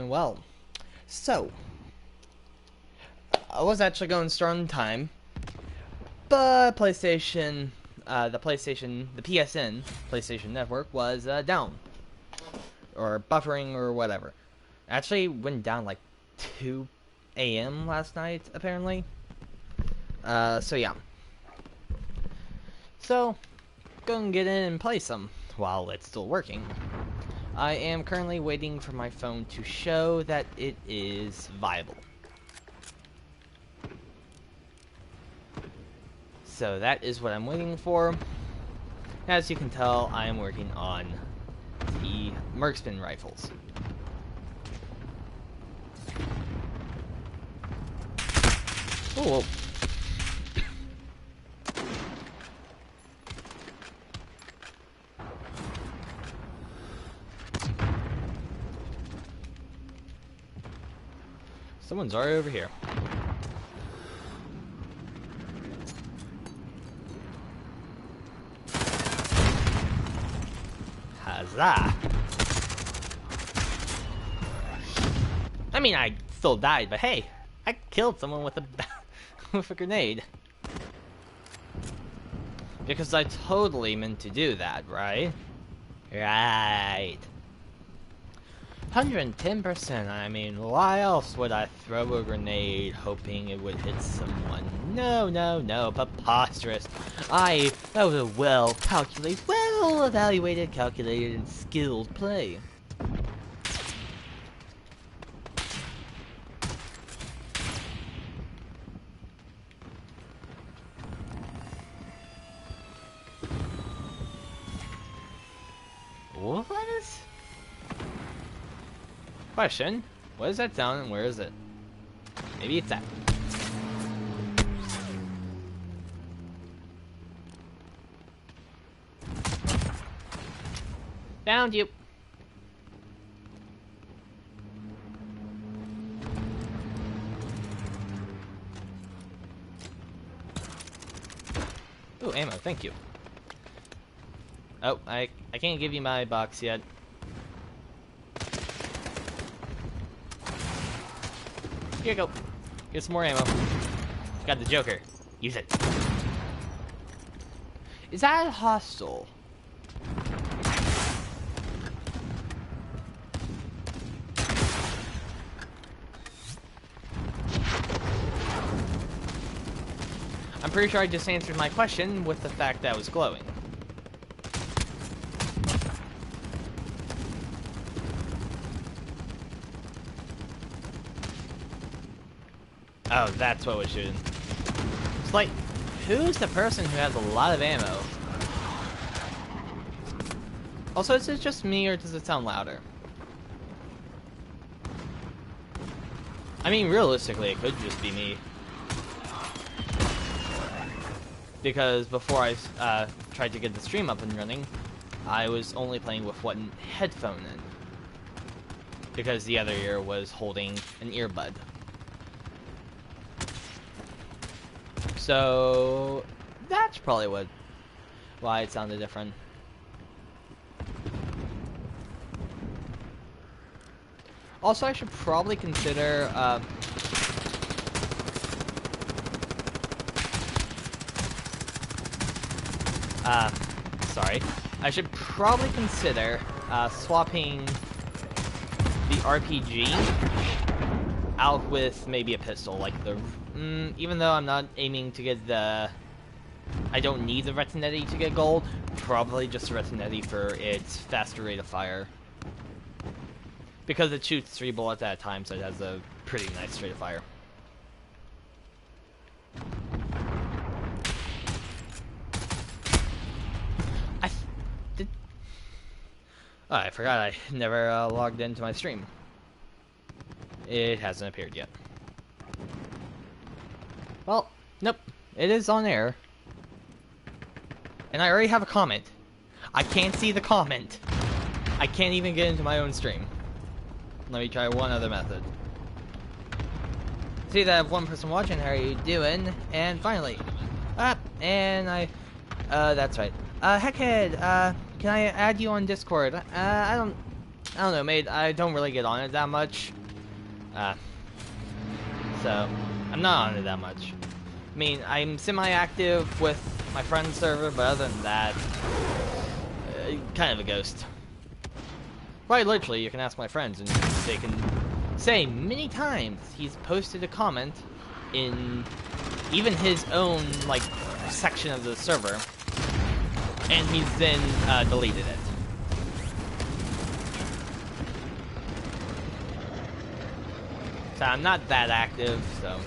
doing well. So, I was actually going to start on time, but the PSN, PlayStation Network, was down. Or buffering or whatever. Actually went down like 2 a.m. last night, apparently. So yeah. So, go and get in and play some while it's still working. I am currently waiting for my phone to show that it is viable. So that is what I'm waiting for. As you can tell, I am working on the Mercsman rifles. Oh, someone's already over here. Huzzah! I mean, I still died, but hey, I killed someone with a with a grenade. Because I totally meant to do that, right? Right. 110%, I mean, why else would I throw a grenade hoping it would hit someone? No, no, no, preposterous. That was a well-calculated, well-evaluated, calculated, and skilled play. What is... Question, what is that sound and where is it? Maybe it's that. Found you. Ooh, ammo, thank you. Oh, I can't give you my box yet. Here you go. Get some more ammo. Got the Joker. Use it. Is that hostile? I'm pretty sure I just answered my question with the fact that I was glowing. Oh, that's what was shooting. It's like, who's the person who has a lot of ammo? Also, is it just me or does it sound louder? I mean, realistically, it could just be me. Because before I tried to get the stream up and running, I was only playing with one headphone in. Because the other ear was holding an earbud. So that's probably why it sounded different. Also, I should probably consider sorry. I should probably consider swapping the RPG out with maybe a pistol, like the even though I'm not aiming to get the... I don't need the Retinetti to get gold, probably just the Retinetti for its faster rate of fire. Because it shoots 3 bullets at a time, so it has a pretty nice rate of fire. Oh, I forgot I never logged into my stream. It hasn't appeared yet. Well, nope. It is on air. And I already have a comment. I can't see the comment. I can't even get into my own stream. Let me try one other method. See that I have one person watching, how are you doing? And finally. That's right. Heckhead, can I add you on Discord? I I don't know, mate. I don't really get on it that much. So I'm not on it that much. I mean, I'm semi-active with my friend's server, but other than that, kind of a ghost. Quite literally, you can ask my friends, and they can say many times he's posted a comment in even his own, like, section of the server, and he's then deleted it. So I'm not that active, so...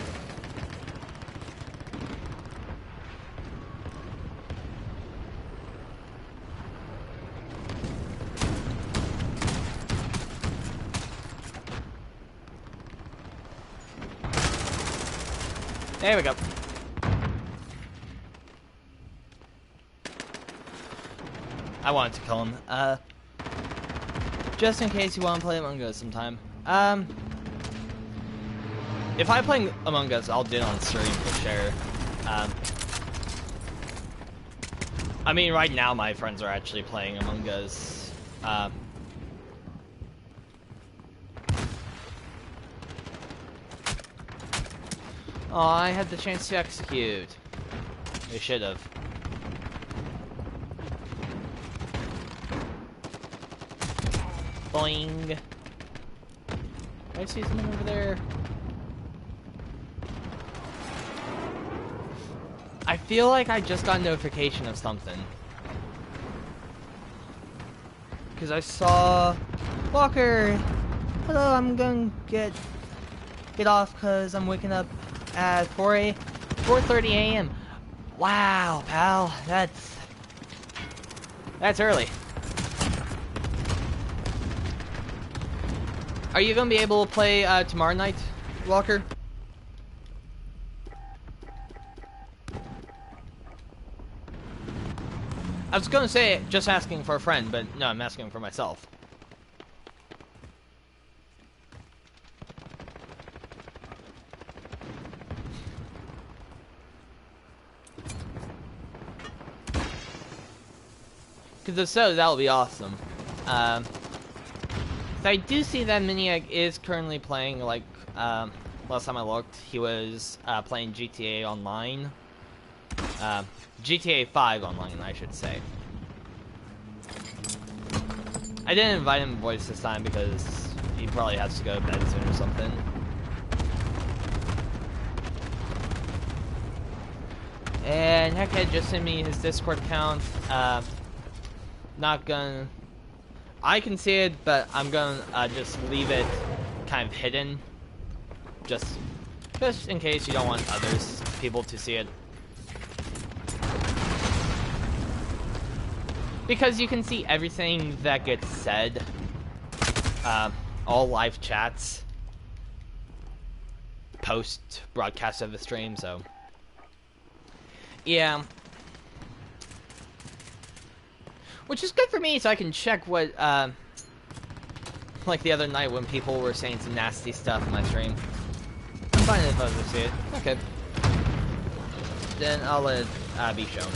There we go. I wanted to kill him. Just in case you want to play Among Us sometime. If I play Among Us, I'll do it on stream for sure. I mean, right now my friends are actually playing Among Us. Oh, I had the chance to execute. They should have. Boing. I see someone over there. I feel like I just got a notification of something. Because I saw... Walker! Hello, I'm gonna get off because I'm waking up at 4:30 a.m. Wow, pal, that's early. Are you gonna be able to play tomorrow night, Walker? I was gonna say just asking for a friend, but no, I'm asking for myself. Because if so, that would be awesome. So I do see that Miniac is currently playing, like, last time I looked, he was playing GTA Online. GTA 5 Online, I should say. I didn't invite him voice this time because he probably has to go to bed soon or something. And Heckhead just sent me his Discord account. Not gonna... I can see it, but I'm gonna just leave it kind of hidden. Just in case you don't want people to see it. Because you can see everything that gets said. All live chats. Post broadcast of the stream, so... Yeah. Which is good for me, so I can check what, like the other night when people were saying some nasty stuff in my stream. I'm fine if others see it. Okay. Then I'll let it be shown.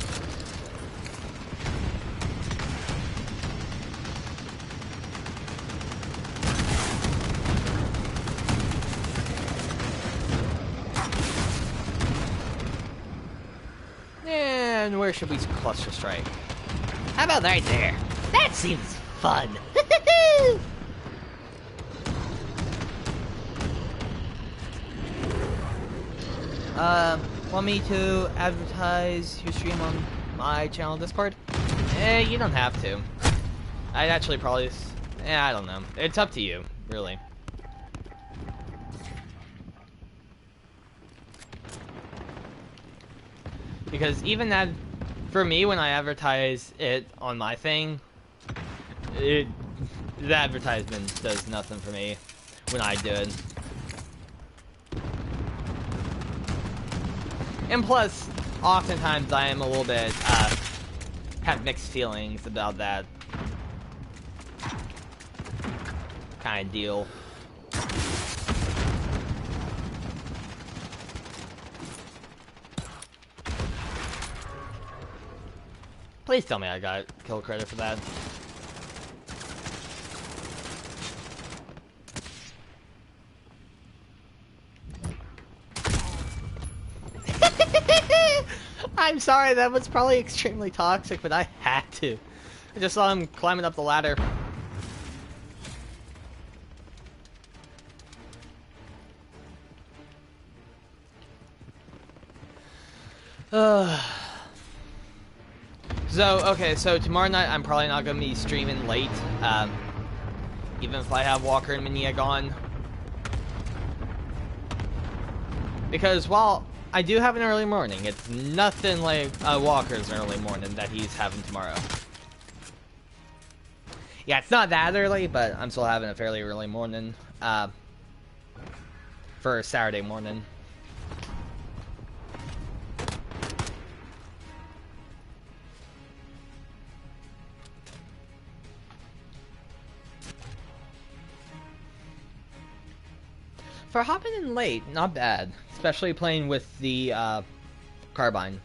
And where should we cluster strike? How about right there? That seems fun. Want me to advertise your stream on my channel Discord? You don't have to. I'd actually probably... I don't know. It's up to you, really. Because even that... For me, when I advertise it on my thing, the advertisement does nothing for me when I do it. And plus, oftentimes I am a little bit, have mixed feelings about that kind of deal. Please tell me I got kill credit for that. I'm sorry, that was probably extremely toxic, but I had to. I just saw him climbing up the ladder. So tomorrow night I'm probably not going to be streaming late, even if I have Walker and Miniag on. Because while I do have an early morning, it's nothing like Walker's early morning that he's having tomorrow. Yeah, it's not that early, but I'm still having a fairly early morning for Saturday morning. For hopping in late, not bad. Especially playing with the carbine.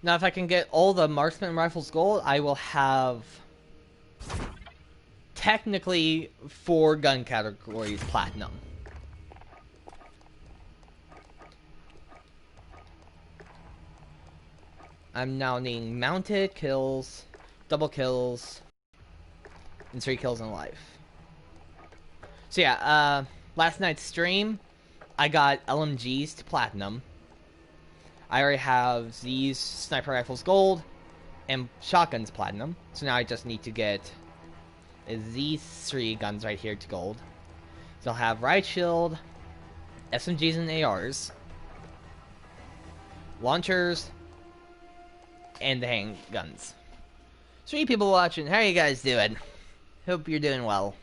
Now, if I can get all the marksman rifles gold, I will have technically 4 gun categories platinum. I'm now needing mounted kills, double kills, and 3 kills in life. So yeah, last night's stream, I got LMGs to platinum. I already have these sniper rifles gold and shotguns platinum. So now I just need to get these 3 guns right here to gold. So I'll have riot shield, SMGs and ARs, launchers, and the handguns. 3 people watching. How are you guys doing? Hope you're doing well.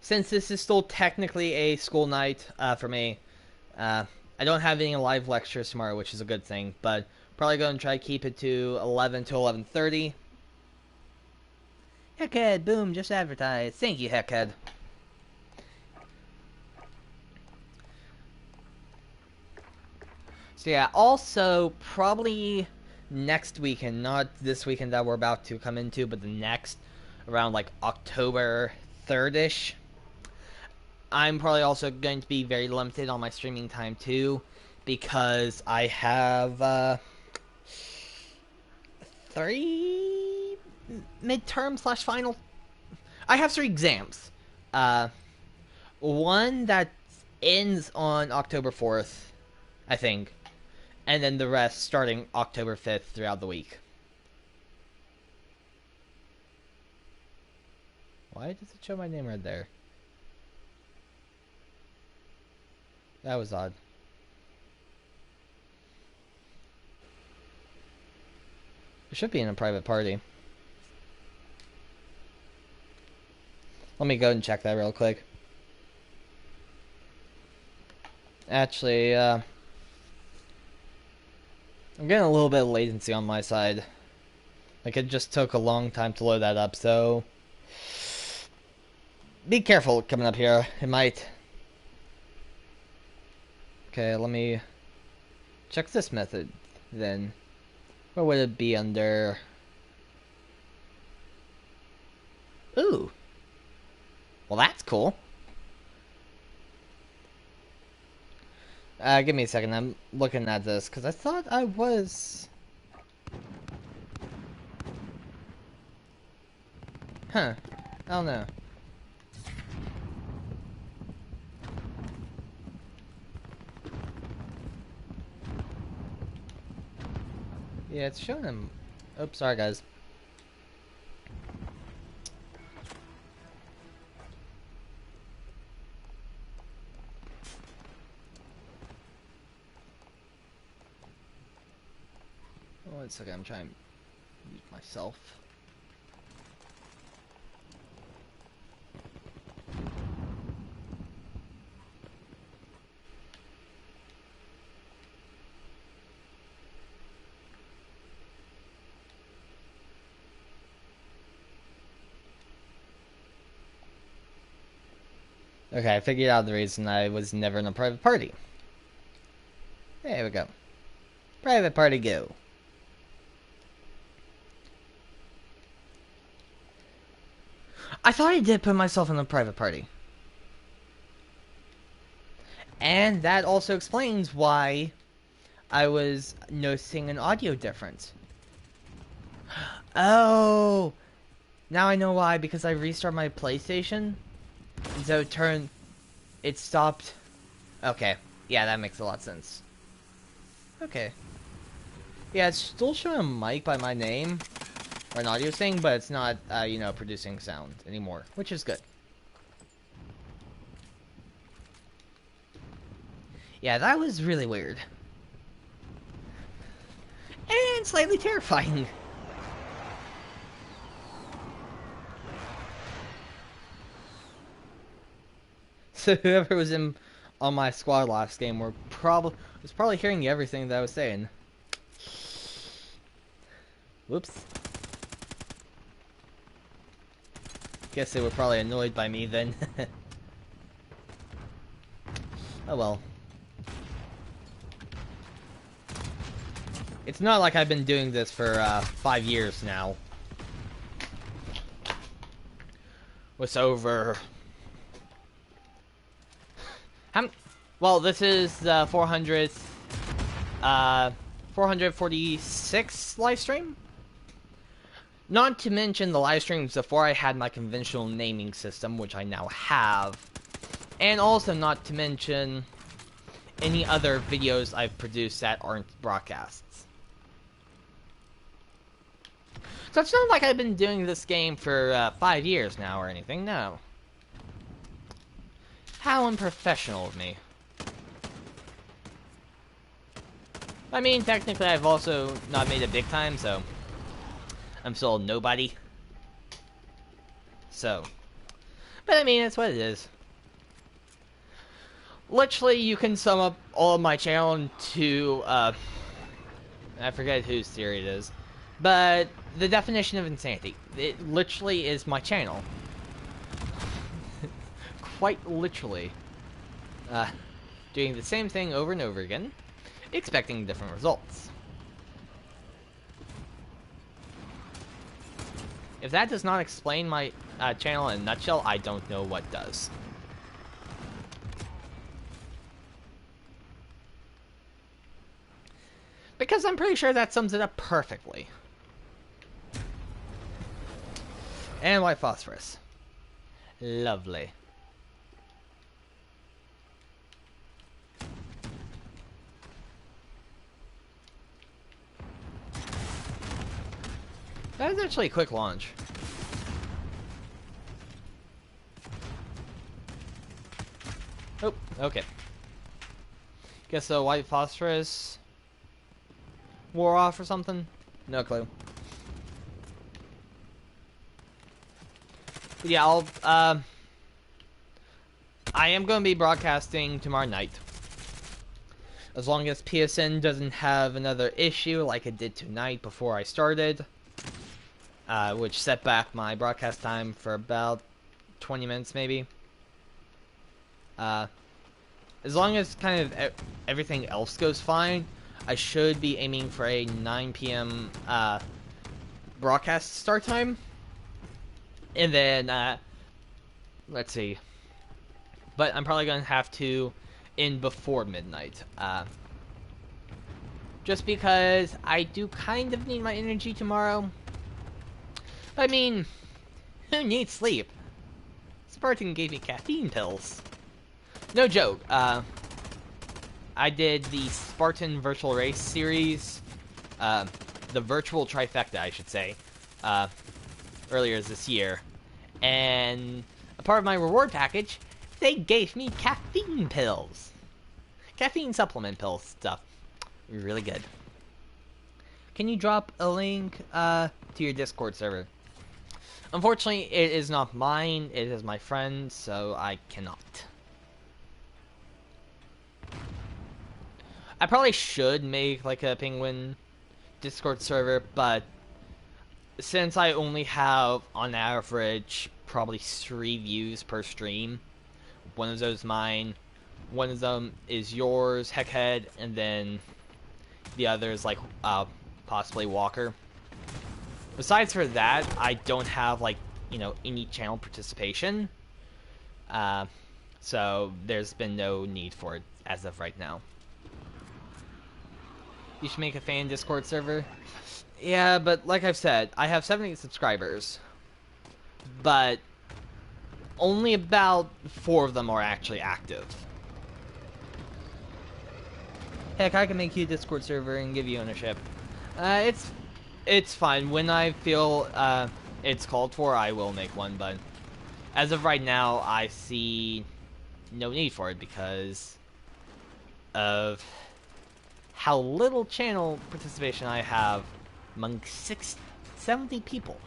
Since this is still technically a school night for me, I don't have any live lectures tomorrow, which is a good thing, but probably going to try to keep it to 11 to 11:30. Heckhead, boom, just advertised. Thank you, Heckhead. So yeah, also probably next weekend, not this weekend that we're about to come into, but the next, around like October 3rd-ish. I'm probably also going to be very limited on my streaming time too, because I have 3 midterm / final. I have 3 exams. One that ends on October 4th, I think, and then the rest starting October 5th throughout the week. Why does it show my name right there? That was odd. It should be in a private party. Let me go and check that real quick. Actually, I'm getting a little bit of latency on my side. Like, it just took a long time to load that up, so be careful coming up here. It might... Okay, let me check this method, then. Where would it be under... Ooh. Well, that's cool. Give me a second, I'm looking at this, because I thought I was... Huh. I don't know. Yeah, it's showing him... Oops, sorry guys. One second, I'm trying to mute myself. Okay, I figured out the reason I was never in a private party. There we go. Private party go. I thought I did put myself in a private party. And that also explains why I was noticing an audio difference. Oh! Now I know why, because I restarted my PlayStation. And so it stopped. Okay. Yeah, that makes a lot of sense. Okay. Yeah, it's still showing a mic by my name, or an audio thing, but it's not, you know, producing sound anymore, which is good. Yeah, that was really weird. And slightly terrifying. So whoever was on my squad last game was probably hearing everything that I was saying. Whoops. Guess they were probably annoyed by me then. Oh well. It's not like I've been doing this for 5 years now. What's over? Well, this is the 446th live stream. Not to mention the live streams before I had my conventional naming system, which I now have. And also not to mention any other videos I've produced that aren't broadcasts. So it's not like I've been doing this game for 5 years now or anything, no. How unprofessional of me. I mean, technically I've also not made it big time, so I'm still a nobody. So, but I mean, it's what it is. Literally, you can sum up all of my channel into, I forget whose theory it is, but the definition of insanity. It literally is my channel. Quite literally. Doing the same thing over and over again, expecting different results. If that does not explain my channel in a nutshell, I don't know what does. Because I'm pretty sure that sums it up perfectly. And white phosphorus. Lovely. That is actually a quick launch. Oh, okay. Guess the white phosphorus wore off or something? No clue. But yeah, I am going to be broadcasting tomorrow night. As long as PSN doesn't have another issue like it did tonight before I started. Which set back my broadcast time for about 20 minutes maybe. As long as kind of everything else goes fine, I should be aiming for a 9 p.m. Broadcast start time. And then, let's see. But I'm probably going to have to end before midnight. Just because I do kind of need my energy tomorrow. I mean, who needs sleep? Spartan gave me caffeine pills. No joke. I did the Spartan Virtual Race series, the virtual trifecta, I should say, earlier this year. And a part of my reward package, they gave me caffeine pills. Caffeine supplement pills stuff. Really good. Can you drop a link to your Discord server? Unfortunately, it is not mine. It is my friend's, so I cannot. I probably should make like a Penguin Discord server, but since I only have, on average, probably 3 views per stream, one of those mine, one of them is yours, Heckhead, and then the other is like possibly Walker. Besides for that, I don't have like, you know, any channel participation, so there's been no need for it as of right now. You should make a fan Discord server. Yeah, but like I've said, I have 70 subscribers, but only about 4 of them are actually active. Heck, I can make you a Discord server and give you ownership. It's fine. When I feel it's called for, I will make one, but as of right now, I see no need for it because of how little channel participation I have among 70 people.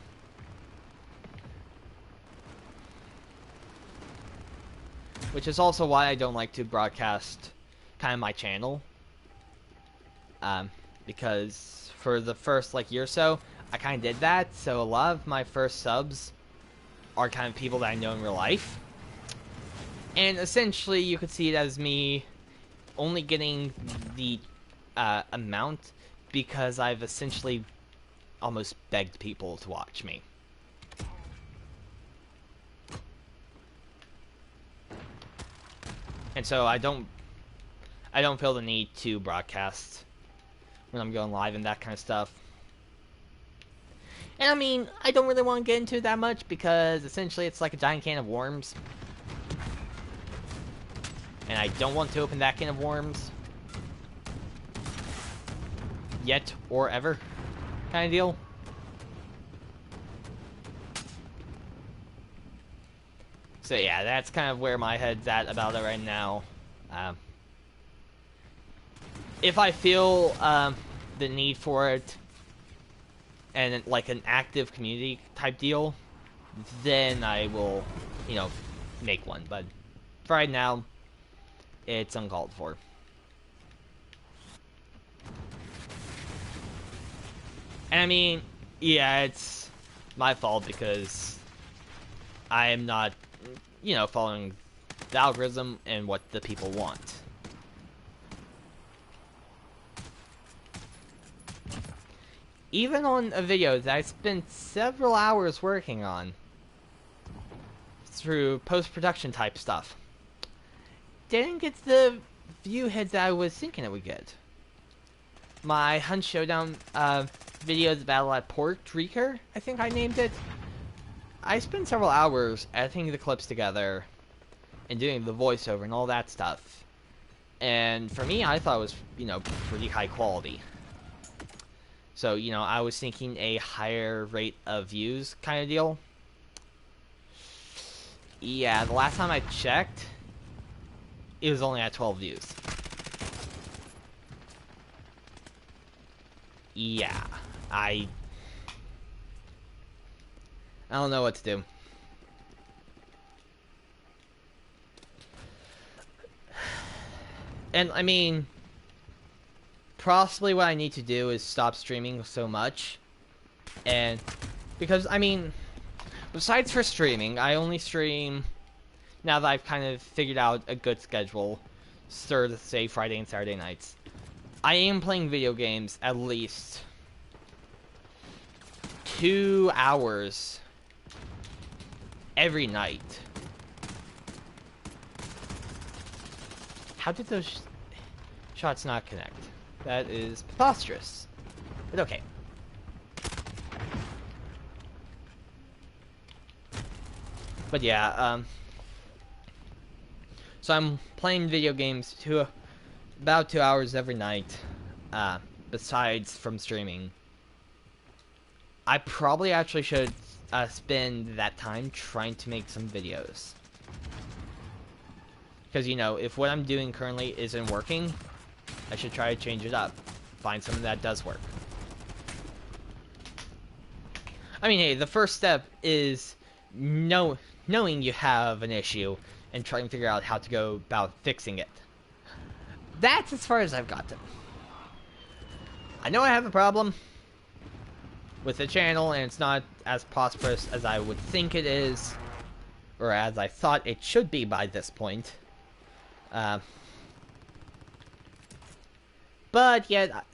Which is also why I don't like to broadcast kind of my channel. Because for the first year or so, I kind of did that, so a lot of my first subs are kind of people that I know in real life. And essentially, you could see it as me only getting the amount because I've essentially almost begged people to watch me. And so I don't feel the need to broadcast when I'm going live and that kind of stuff. And I mean, I don't really want to get into it that much because essentially it's like a giant can of worms. And I don't want to open that can of worms. Yet or ever. Kind of deal. So yeah, that's kind of where my head's at about it right now. If I feel the need for it, and like an active community type deal, then I will, make one. But for right now, it's uncalled for. And I mean, yeah, it's my fault because I am not, following the algorithm and what the people want. Even on a video that I spent several hours working on through post-production type stuff, didn't get the view heads that I was thinking it would get. My Hunt Showdown videos battle at Port Reeker, I think I named it. I spent several hours editing the clips together and doing the voiceover and all that stuff. And for me, I thought it was, pretty high quality. So, I was thinking a higher rate of views kind of deal. Yeah, the last time I checked, it was only at 12 views. Yeah, I don't know what to do. And, I mean, possibly what I need to do is stop streaming so much. And, because, I mean, besides for streaming, I only stream, now that I've kind of figured out a good schedule, Thursday, Friday, and Saturday nights. I am playing video games at least 2 hours every night. How did those shots not connect? That is preposterous. But okay. But yeah, so I'm playing video games about 2 hours every night, besides from streaming. I probably actually should spend that time trying to make some videos. Because, if what I'm doing currently isn't working, I should try to change it up. Find something that does work. I mean, hey, the first step is knowing you have an issue and trying to figure out how to go about fixing it. That's as far as I've gotten. I know I have a problem with the channel, and it's not as prosperous as I would think it is, or as I thought it should be by this point. But yet,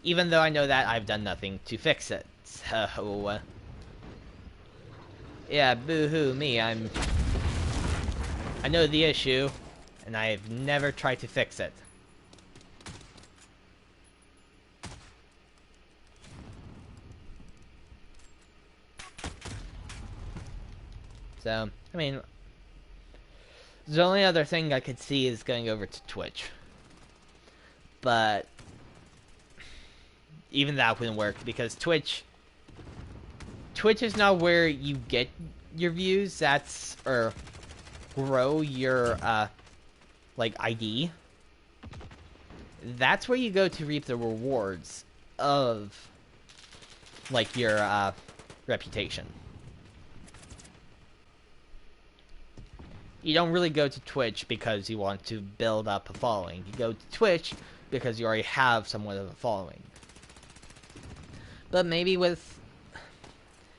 even though I know that, I've done nothing to fix it. So, yeah, boo-hoo me. I know the issue, and I have never tried to fix it. So, I mean, the only other thing I could see is going over to Twitch. But even that wouldn't work, because Twitch is not where you get your views. That's, or grow your, like, ID. That's where you go to reap the rewards of, like, your, reputation. You don't really go to Twitch because you want to build up a following. You go to Twitch because you already have somewhat of a following. But maybe with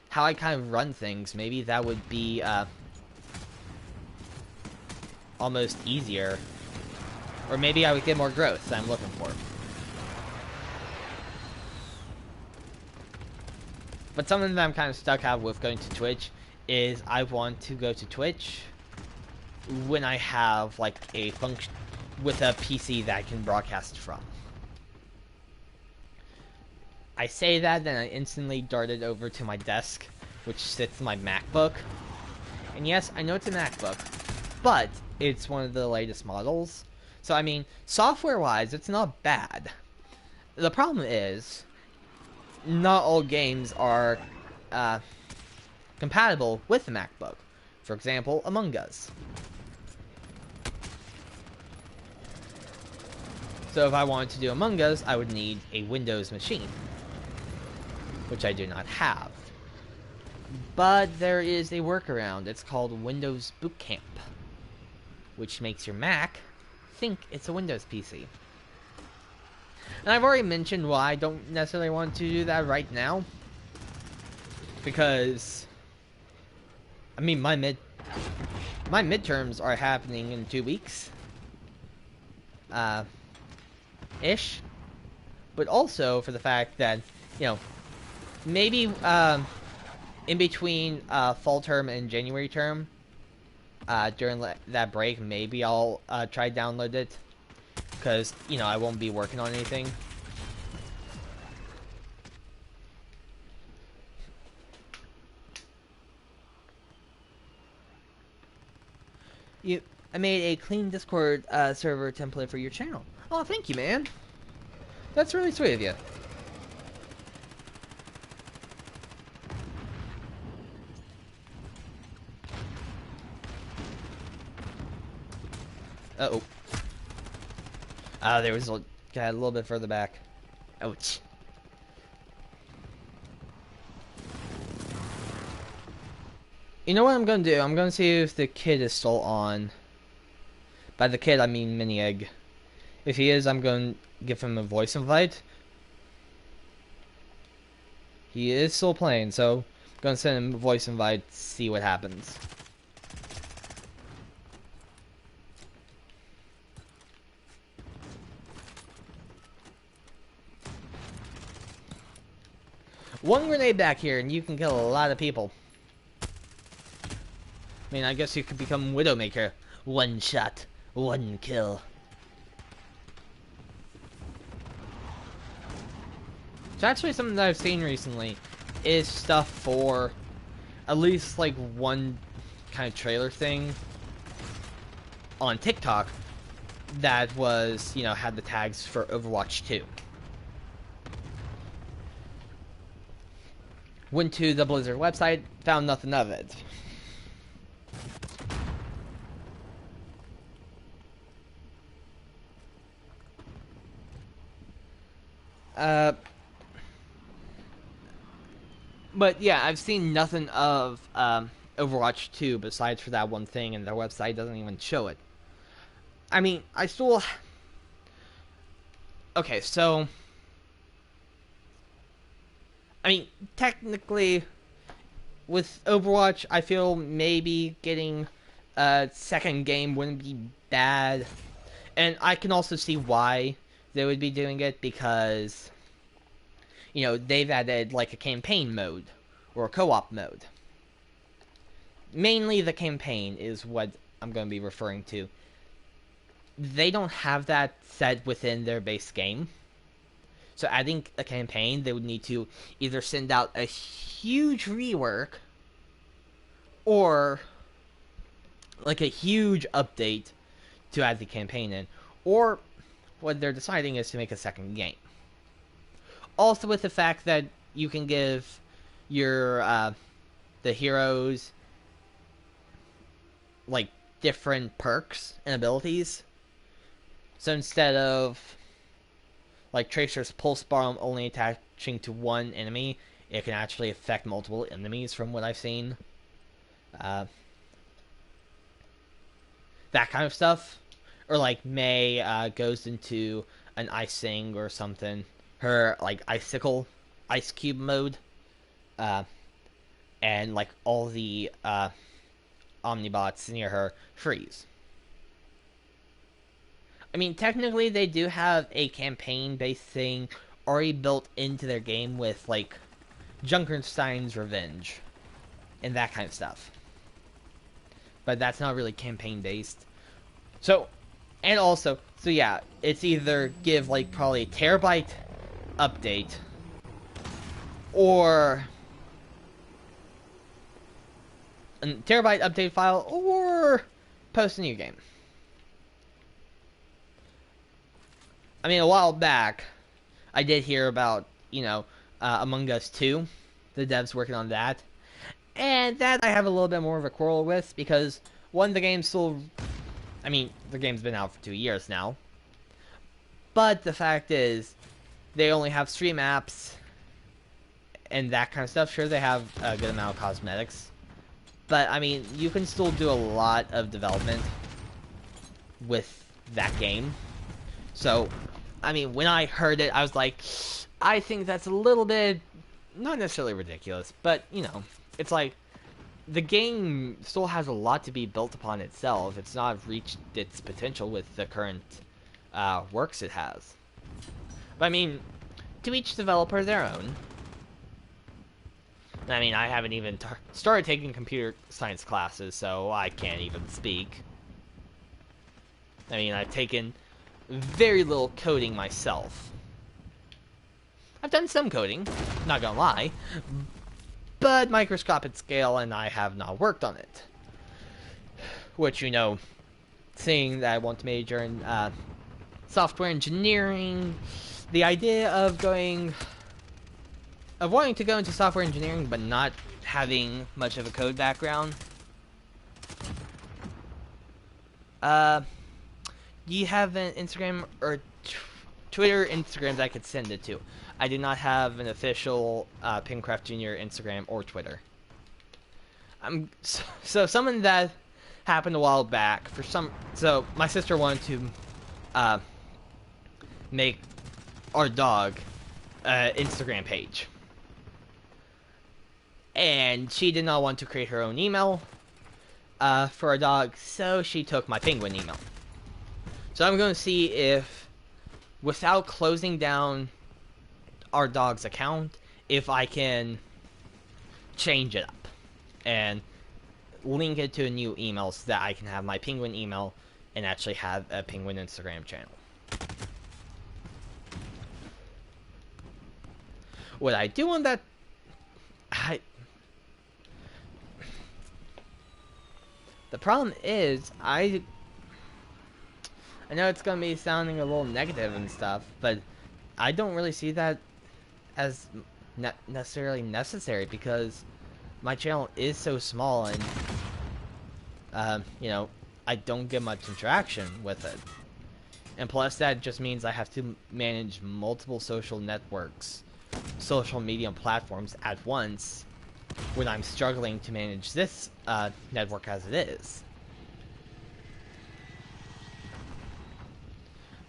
how I kind of run things, maybe that would be almost easier. Or maybe I would get more growth that I'm looking for. But something that I'm kind of stuck out with going to Twitch is I want to go to Twitch when I have, like, a function with a PC that I can broadcast from. I say that, then I instantly darted over to my desk, which sits in my MacBook. And yes, I know it's a MacBook, but it's one of the latest models. So, I mean, software-wise, it's not bad. The problem is, not all games are compatible with the MacBook. For example, Among Us. So if I wanted to do Among Us, I would need a Windows machine, which I do not have. But there is a workaround. It's called Windows Boot Camp, which makes your Mac think it's a Windows PC. And I've already mentioned why I don't necessarily want to do that right now. Because, I mean, my midterms are happening in 2 weeks. Ish. But also for the fact that, you know, maybe in between fall term and January term, during that break, maybe I'll try to download it, because, you know, I won't be working on anything. I made a clean Discord server template for your channel. Oh, thank you, man. That's really sweet of you. Uh-oh. There was a guy a little bit further back. Ouch. You know what I'm gonna do? I'm gonna see if the kid is still on. By the kid, I mean Mini Egg. If he is, I'm gonna give him a voice invite. He is still playing, so I'm gonna send him a voice invite, see what happens. One grenade back here, and you can kill a lot of people. I mean, I guess you could become Widowmaker. One shot, one kill. It's actually something that I've seen recently, is stuff for at least, like, one kind of trailer thing on TikTok that was, you know, had the tags for Overwatch 2. Went to the Blizzard website, found nothing of it. But yeah, I've seen nothing of Overwatch 2 besides for that one thing, and their website doesn't even show it. I mean, I still... Okay, so... I mean, technically, with Overwatch, I feel maybe getting a second game wouldn't be bad. And I can also see why they would be doing it, because, you know, they've added, like, a campaign mode, or a co-op mode. Mainly the campaign is what I'm going to be referring to. they don't have that set within their base game. So adding a campaign, they would need to either send out a huge rework or like a huge update to add the campaign in, or what they're deciding is to make a second game. Also, with the fact that you can give your the heroes like different perks and abilities. So instead of like Tracer's Pulse Bomb only attaching to one enemy, it can actually affect multiple enemies from what I've seen. That kind of stuff. Or like May goes into an icing or something. Her like icicle, ice cube mode. And like all the Omnibots near her freeze. I mean, technically they do have a campaign-based thing already built into their game with like Junkenstein's Revenge and that kind of stuff. But that's not really campaign-based. So, and also, so yeah, it's either give like probably a terabyte update or a terabyte update file or post a new game. I mean, a while back, I did hear about, Among Us 2, the devs working on that. And that I have a little bit more of a quarrel with, because, one, the game's still... I mean, the game's been out for 2 years now. But the fact is, they only have stream apps and that kind of stuff. Sure, they have a good amount of cosmetics. But, I mean, you can still do a lot of development with that game. So, I mean, when I heard it, I was like, I think that's a little bit, not necessarily ridiculous, but, it's like, the game still has a lot to be built upon itself. It's not reached its potential with the current works it has. But, I mean, to each developer their own. I mean, I haven't even started taking computer science classes, so I can't even speak. I mean, I've taken very little coding myself. I've done some coding, not gonna lie, but microscopic scale, and I have not worked on it. Which, seeing that I want to major in software engineering, the idea of wanting to go into software engineering but not having much of a code background. Do you have an Instagram or Twitter, Instagram that I could send it to? I do not have an official PenguinCraftJr Instagram or Twitter. So something that happened a while back so my sister wanted to make our dog Instagram page. And she did not want to create her own email for our dog, so she took my penguin email. So I'm going to see if, without closing down our dog's account, if I can change it up and link it to a new email so that I can have my penguin email and actually have a penguin Instagram channel. What I do on that... The problem is, I know it's going to be sounding a little negative and stuff, but I don't really see that as necessarily necessary, because my channel is so small and, I don't get much interaction with it. And plus, that just means I have to manage multiple social networks, social media platforms at once, when I'm struggling to manage this network as it is.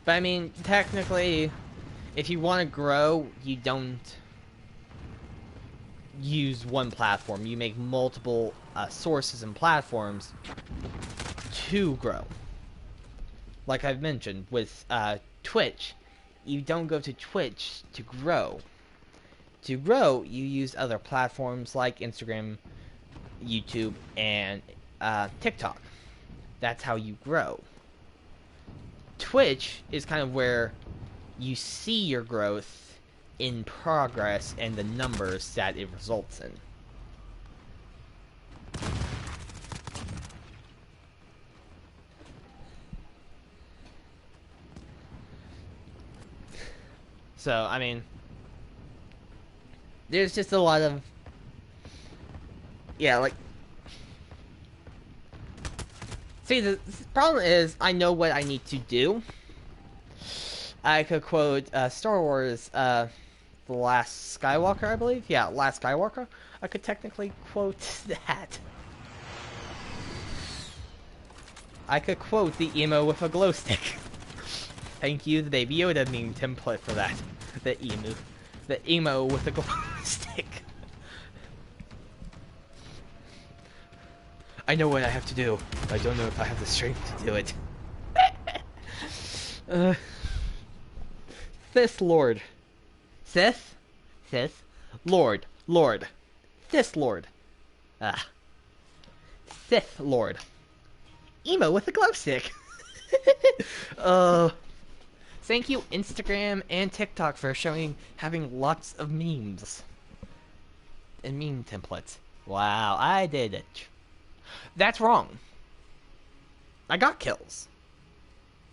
But I mean, technically, if you want to grow, you don't use one platform. You make multiple sources and platforms to grow. Like I've mentioned, with Twitch, you don't go to Twitch to grow. To grow, you use other platforms like Instagram, YouTube, and TikTok. That's how you grow. Twitch is kind of where you see your growth in progress and the numbers that it results in. So, I mean, there's just a lot of, yeah, like, see, the problem is, I know what I need to do. I could quote Star Wars, The Last Skywalker, I believe? Yeah, Last Skywalker. I could technically quote that. I could quote the emo with a glow stick. Thank you, the Baby Yoda meme template for that. The emo with a glow stick. I know what I have to do. I don't know if I have the strength to do it. Sith Lord. Sith? Sith? Lord. Lord. Sith Lord. Sith Lord. Emo with a glow stick. Thank you, Instagram and TikTok, for having lots of memes. And meme templates. Wow, I did it. That's wrong. I got kills.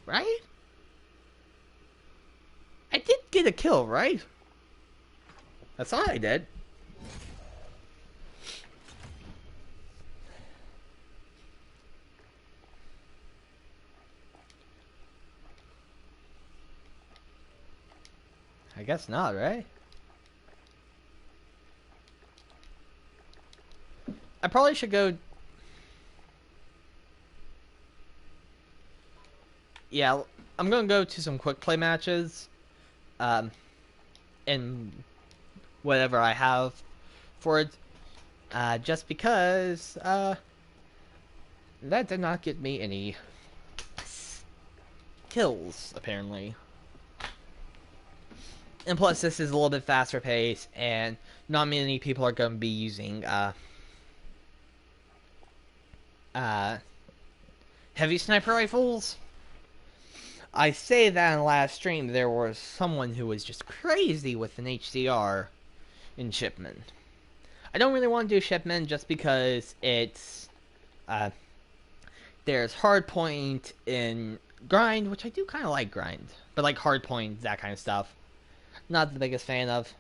Right? I did get a kill, right? That's all I did. I guess not, right? I probably should go... Yeah, I'm gonna go to some quick play matches. And whatever I have for it. Just because, that did not get me any kills, apparently. And plus, this is a little bit faster paced, and not many people are going to be using heavy sniper rifles. I say that in the last stream, there was someone who was just crazy with an HCR in Shipment. I don't really want to do Shipment just because it's there's hardpoint in grind, which I do kind of like grind, but like hardpoint, that kind of stuff, not the biggest fan of.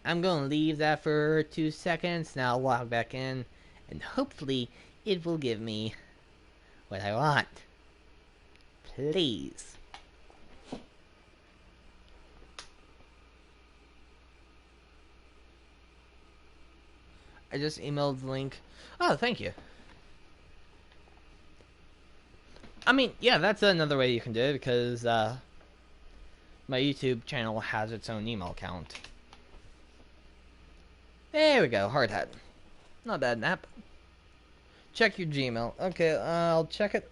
I'm going to leave that for 2 seconds, now log back in, and hopefully it will give me what I want. Please. I just emailed the link. Oh, thank you. I mean, yeah, that's another way you can do it, because my YouTube channel has its own email account. There we go, hard hat. Not bad nap. Check your Gmail. Okay, I'll check it.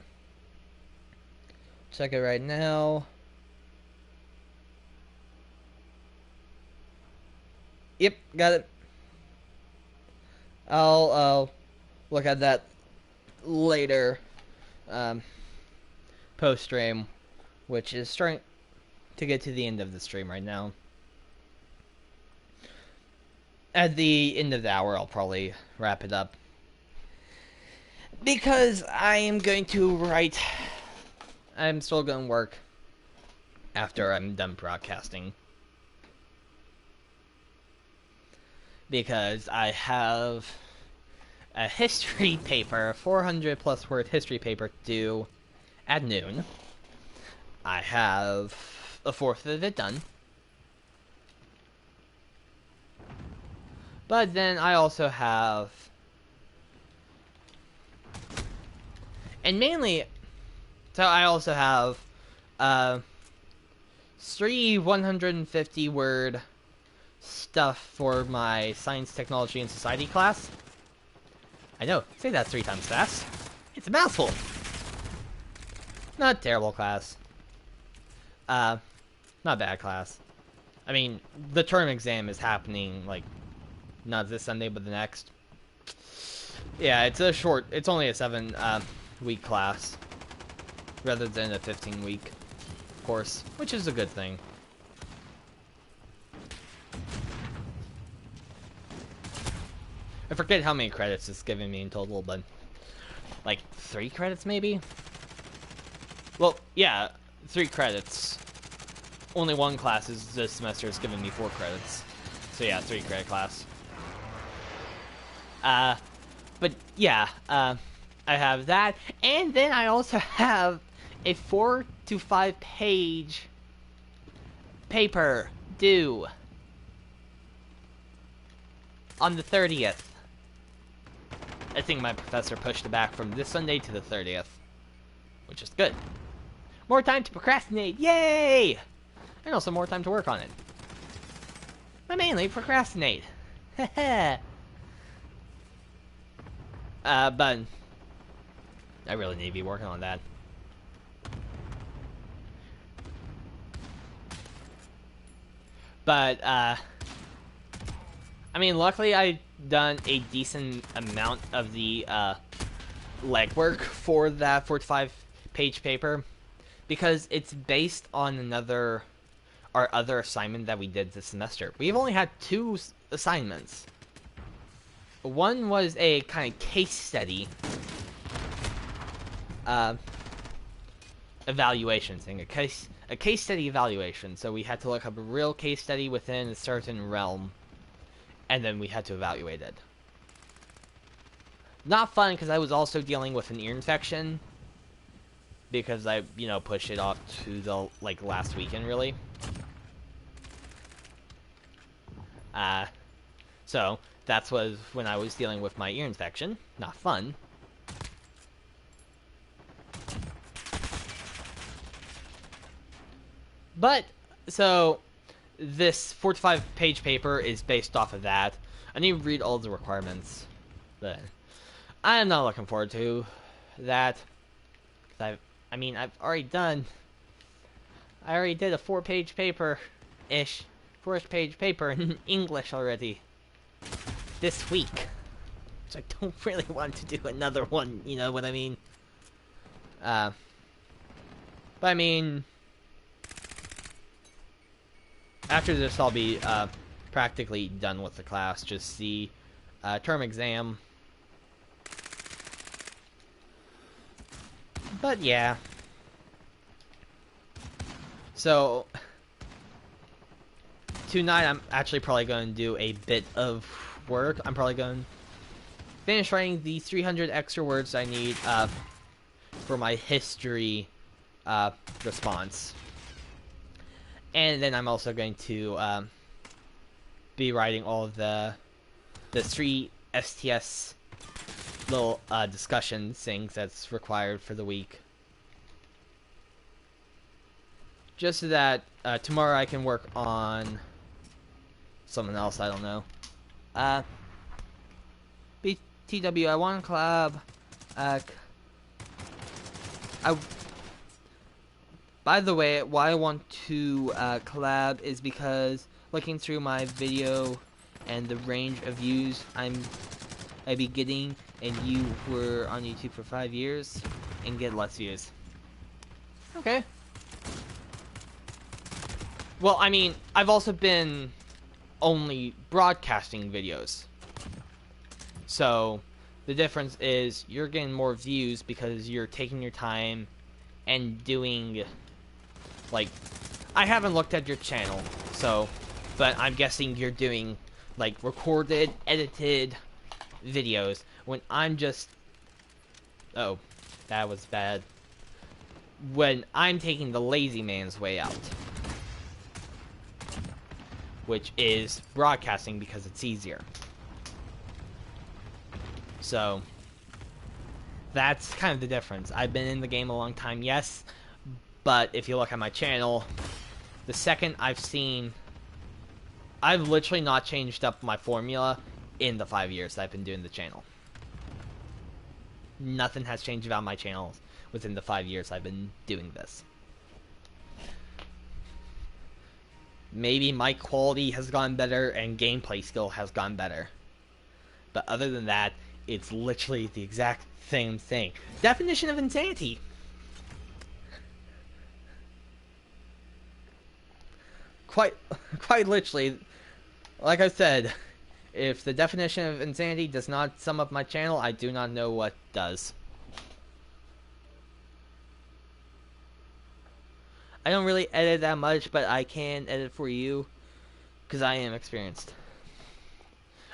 Check it right now. Yep, got it. I'll look at that later, post-stream, which is starting to get to the end of the stream right now. At the end of the hour, I'll probably wrap it up. Because I am going to write... I'm still going to work after I'm done broadcasting. Because I have a history paper, 400 plus word history paper due at noon. I have a fourth of it done. But then I also have... And mainly... So I also have 3 150 word stuff for my Science, Technology, and Society class. I know, say that 3 times fast. It's a mouthful. Not terrible class. Not bad class. I mean, the term exam is happening, like, not this Sunday, but the next. Yeah, it's a short, it's only a 7 week class. rather than a 15-week course, which is a good thing. I forget how many credits it's giving me in total, but like 3 credits maybe? Well, yeah, 3 credits. Only one class is this semester is giving me 4 credits. So yeah, 3 credit class. But yeah, I have that, and then I also have a 4 to 5 page paper due on the 30th. I think my professor pushed it back from this Sunday to the 30th, which is good. More time to procrastinate, yay! And also more time to work on it. But mainly procrastinate. Heh. But I really need to be working on that. But, I mean, luckily I've done a decent amount of the, legwork for that 4 to 5 page paper, because it's based on our other assignment that we did this semester. We've only had 2 assignments. One was a kind of case study evaluation thing, a case study evaluation. So we had to look up a real case study within a certain realm, and then we had to evaluate it. Not fun, because I was also dealing with an ear infection, because I, you know, pushed it off to the, like, last weekend, really. So that was when I was dealing with my ear infection. Not fun. But, so, this 4 to 5 page paper is based off of that. I need to read all the requirements. But I am not looking forward to that. I already did a 4-page paper-ish. 4-page paper in English already. This week. So I don't really want to do another one, you know what I mean? But I mean, after this I'll be practically done with the class. Just the term exam. But yeah. So tonight I'm actually probably going to do a bit of work. I'm probably going to finish writing the 300 extra words I need for my history response. And then I'm also going to be writing all of the 3 STS little discussion things that's required for the week. Just so that tomorrow I can work on something else, I don't know. BTW, I want to collab. By the way, why I want to collab is because looking through my video and the range of views I'd be getting, and you were on YouTube for 5 years and get less views. Okay. Well, I mean, I've also been only broadcasting videos. So, the difference is you're getting more views because you're taking your time and doing, like, I haven't looked at your channel, so, but I'm guessing you're doing, like, recorded, edited videos, when I'm just, oh, that was bad, when I'm taking the lazy man's way out, which is broadcasting because it's easier. So, that's kind of the difference. I've been in the game a long time, yes, but if you look at my channel, the second I've literally not changed up my formula in the 5 years that I've been doing the channel. Nothing has changed about my channel within the 5 years I've been doing this. Maybe mic quality has gotten better and gameplay skill has gotten better. But other than that, it's literally the exact same thing. Definition of insanity. quite literally, like I said, if the definition of insanity does not sum up my channel, I do not know what does. I don't really edit that much, but I can edit for you, because I am experienced.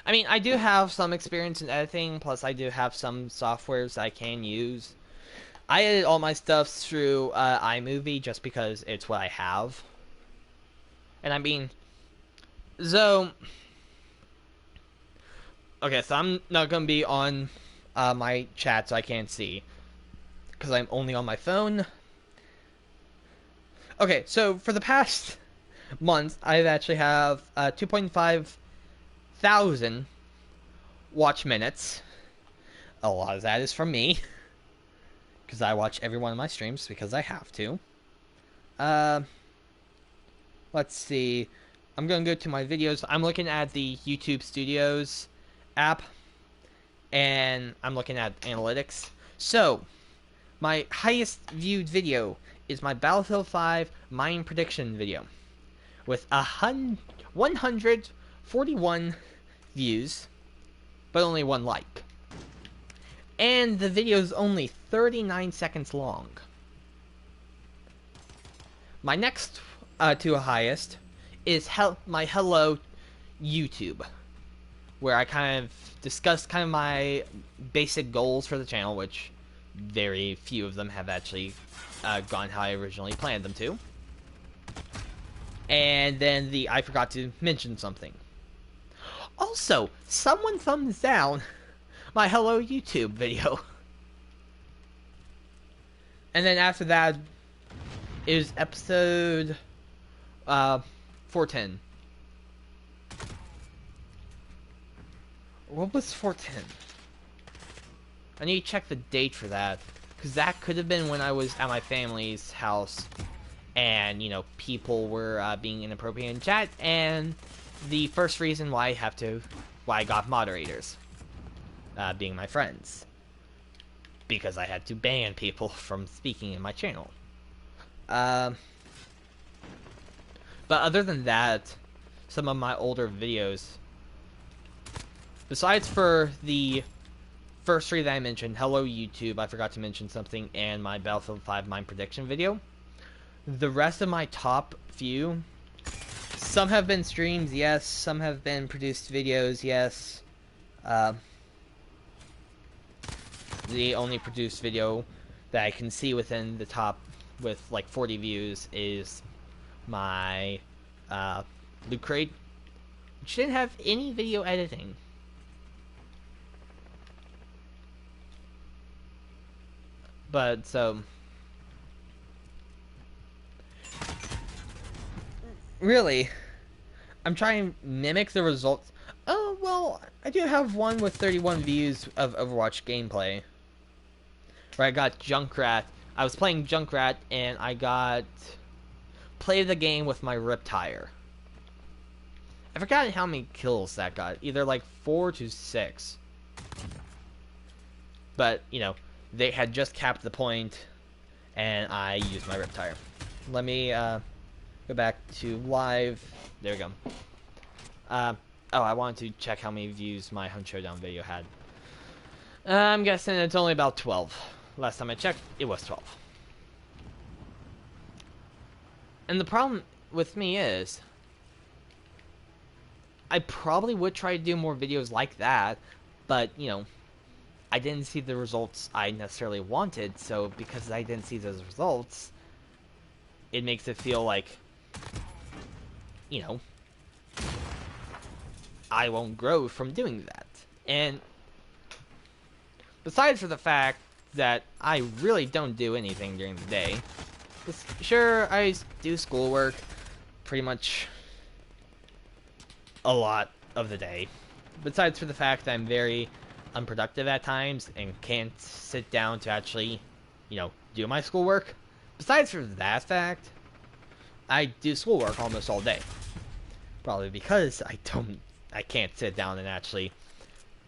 I mean, I do have some experience in editing, plus I do have some softwares I can use. I edit all my stuff through iMovie just because it's what I have. And I mean, so... Okay, so I'm not going to be on my chat so I can't see, because I'm only on my phone. Okay, so for the past month, I actually have 2.5 thousand watch minutes. A lot of that is from me, because I watch every one of my streams because I have to. Let's see. I'm going to go to my videos. I'm looking at the YouTube Studios app, and I'm looking at analytics. So, my highest viewed video is my Battlefield 5 mine prediction video, with 141 views, but only 1 like. And the video is only 39 seconds long. My next to highest is my Hello YouTube, where I kind of discussed kind of my basic goals for the channel, which very few of them have actually gone how I originally planned them to. And then I forgot to mention something. Also, someone thumbs down my Hello YouTube video. And then after that is episode 410. What was 410? I need to check the date for that, because that could have been when I was at my family's house and, you know, people were being inappropriate in chat, and the first reason why I got moderators being my friends, because I had to ban people from speaking in my channel. But other than that, some of my older videos, besides for the first 3 that I mentioned, Hello YouTube, I forgot to mention something, and my Battlefield 5 mine prediction video, the rest of my top few, some have been streams, yes, some have been produced videos, yes. The only produced video that I can see within the top with like 40 views is my Loot Crate, which didn't have any video editing. But so really, I'm trying to mimic the results. Oh, well, I do have one with 31 views of Overwatch gameplay, where I got Junkrat. I was playing Junkrat, and I got play the game with my Rip Tire. I forgot how many kills that got. Either like 4 to 6. But, you know, they had just capped the point, and I used my Rip Tire. Let me go back to live. There we go. Oh, I wanted to check how many views my Hunt Showdown video had. I'm guessing it's only about 12. Last time I checked, it was 12. And the problem with me is, I probably would try to do more videos like that, but, you know, I didn't see the results I necessarily wanted, so because I didn't see those results, it makes it feel like, you know, I won't grow from doing that. And besides for the fact that I really don't do anything during the day, sure, I do schoolwork pretty much a lot of the day. Besides for the fact that I'm very unproductive at times and can't sit down to actually, you know, do my schoolwork. Besides for that fact, I do schoolwork almost all day. Probably because I can't sit down and actually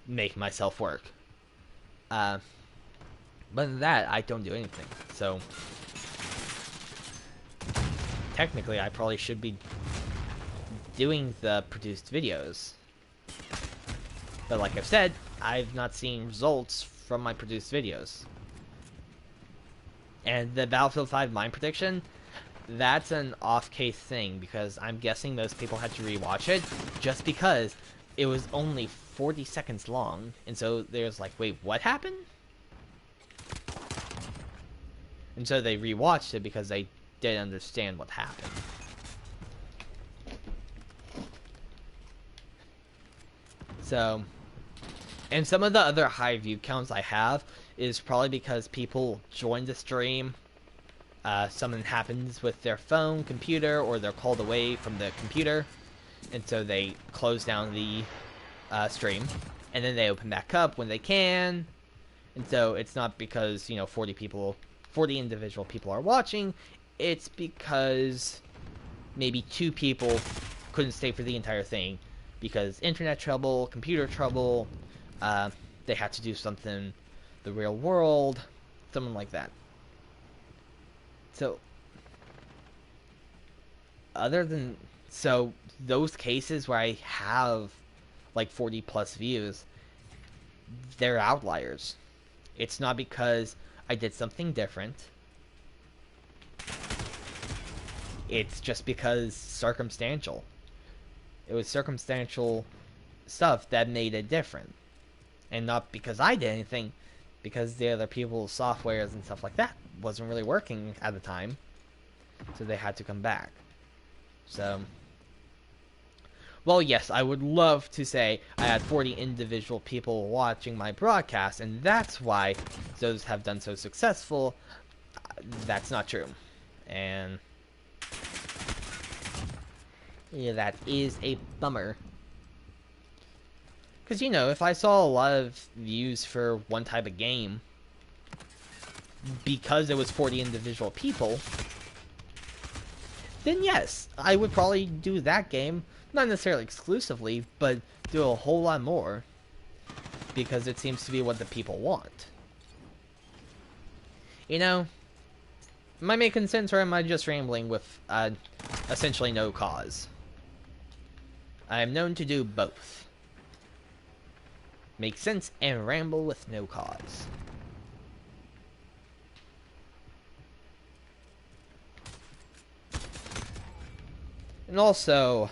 make myself work. But than that, I don't do anything. So technically, I probably should be doing the produced videos. But like I've said, I've not seen results from my produced videos. And the Battlefield 5 mine prediction, that's an off-case thing, because I'm guessing most people had to rewatch it just because it was only 40 seconds long. And so there's like, wait, what happened? And so they rewatched it because they didn't understand what happened. So, and some of the other high view counts I have is probably because people join the stream, something happens with their phone, computer, or they're called away from the computer, and so they close down the stream, and then they open back up when they can. And so it's not because, you know, 40 individual people are watching, it's because maybe 2 people couldn't stay for the entire thing because internet trouble, computer trouble, they had to do something the real world, something like that. So those cases where I have like 40 plus views, they're outliers. It's not because I did something different. It's just because circumstantial. It was circumstantial stuff that made it different. And not because I did anything, because the other people's softwares and stuff like that wasn't really working at the time. So they had to come back. So, well, yes, I would love to say I had 40 individual people watching my broadcast, and that's why those have done so successful. That's not true. And yeah, that is a bummer. Because, you know, if I saw a lot of views for one type of game because it was 40 individual people, then yes, I would probably do that game. Not necessarily exclusively, but do a whole lot more. Because it seems to be what the people want. You know, am I making sense, or am I just rambling with essentially no cause? I am known to do both. Make sense and ramble with no cause. And also,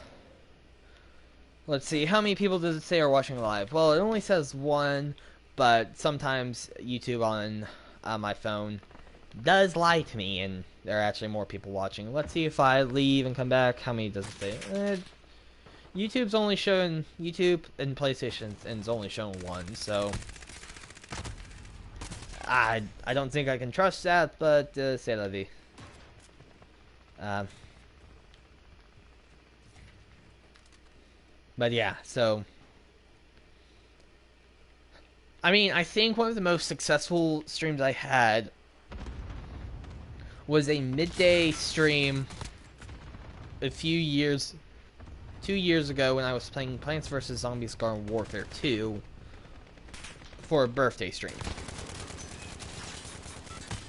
let's see, how many people does it say are watching live? Well, it only says 1, but sometimes YouTube on my phone does lie to me, and there are actually more people watching. Let's see if I leave and come back. How many does it say? YouTube's only showing, YouTube and PlayStation is only showing 1, so I don't think I can trust that, but c'est la vie. But yeah, so I mean, I think one of the most successful streams I had was a midday stream a few years 2 years ago when I was playing Plants vs. Zombies Garden Warfare 2 for a birthday stream.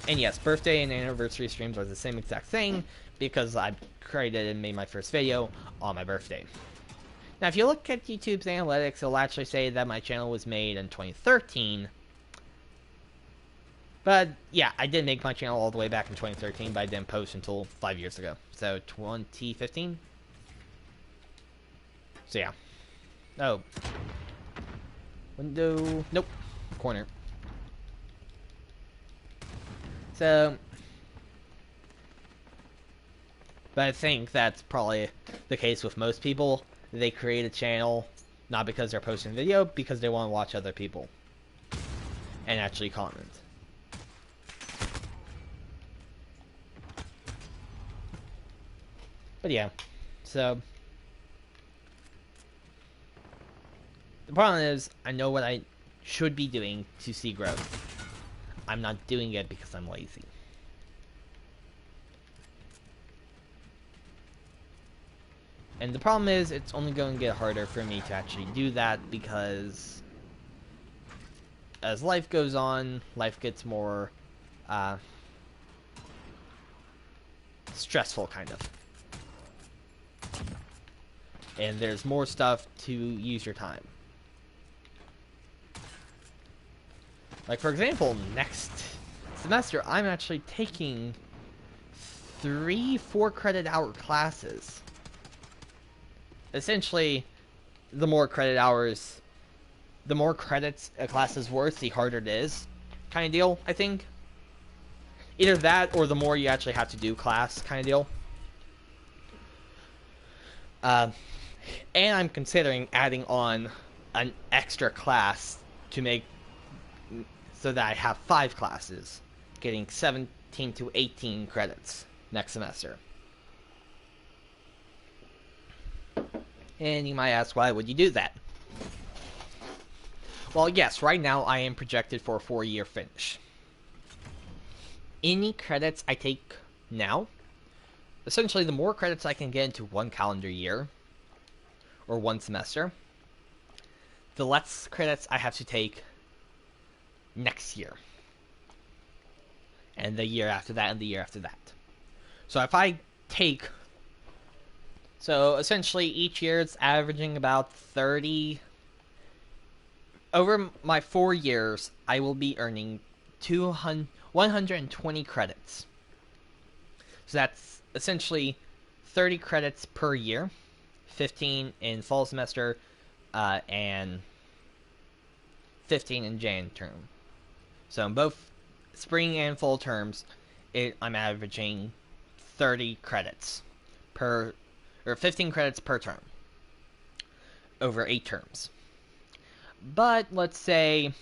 And yes, birthday and anniversary streams are the same exact thing because I created and made my first video on my birthday. Now, if you look at YouTube's analytics, it'll actually say that my channel was made in 2013. But yeah, I did make my channel all the way back in 2013, but I didn't post until 5 years ago. So 2015? So yeah. Oh. Window. Nope. Corner. So. But I think that's probably the case with most people. They create a channel not because they're posting a video, because they want to watch other people. And actually comment. But yeah. So. The problem is, I know what I should be doing to see growth. I'm not doing it because I'm lazy. And the problem is, it's only going to get harder for me to actually do that because as life goes on, life gets more stressful, kind of. and there's more stuff to use your time. Like, for example, next semester, I'm actually taking 3 4-credit hour classes. Essentially, the more credit hours, the more credits a class is worth, the harder it is. Kind of deal, I think. Either that, or the more you actually have to do class, kind of deal. And I'm considering adding on an extra class to make so that I have 5 classes, getting 17 to 18 credits next semester. And you might ask, why would you do that? Well, yes, right now I am projected for a 4-year finish. Any credits I take now, essentially the more credits I can get into 1 calendar year, or 1 semester, the less credits I have to take next year. And the year after that, and the year after that. So if I take... So essentially each year it's averaging about 30... Over my 4 years, I will be earning 120 credits. So that's essentially 30 credits per year, 15 in fall semester, and 15 in Jan term. So in both spring and fall terms, I'm averaging 30 credits per, or 15 credits per term over 8 terms. But let's say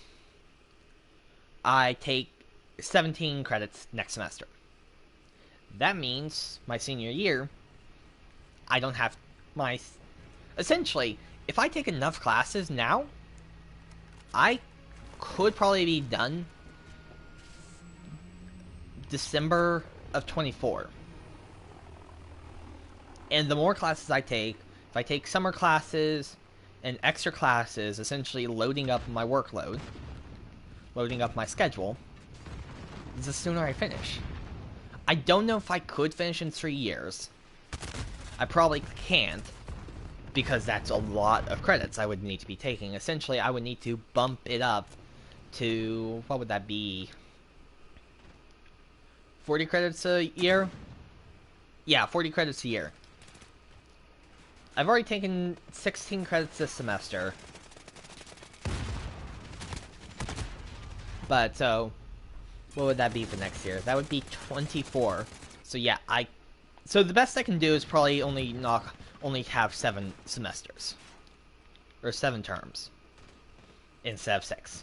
I take 17 credits next semester. That means my senior year, I don't have my... Essentially, if I take enough classes now, I could probably be done December of 24. And the more classes I take, if I take summer classes and extra classes, essentially loading up my workload, loading up my schedule, the sooner I finish. I don't know if I could finish in 3 years. I probably can't, because that's a lot of credits I would need to be taking. Essentially, I would need to bump it up to, what would that be? 40 credits a year? Yeah, 40 credits a year. I've already taken 16 credits this semester. But, so, what would that be for next year? That would be 24. So yeah, so the best I can do is probably only have 7 semesters. Or 7 terms. Instead of 6.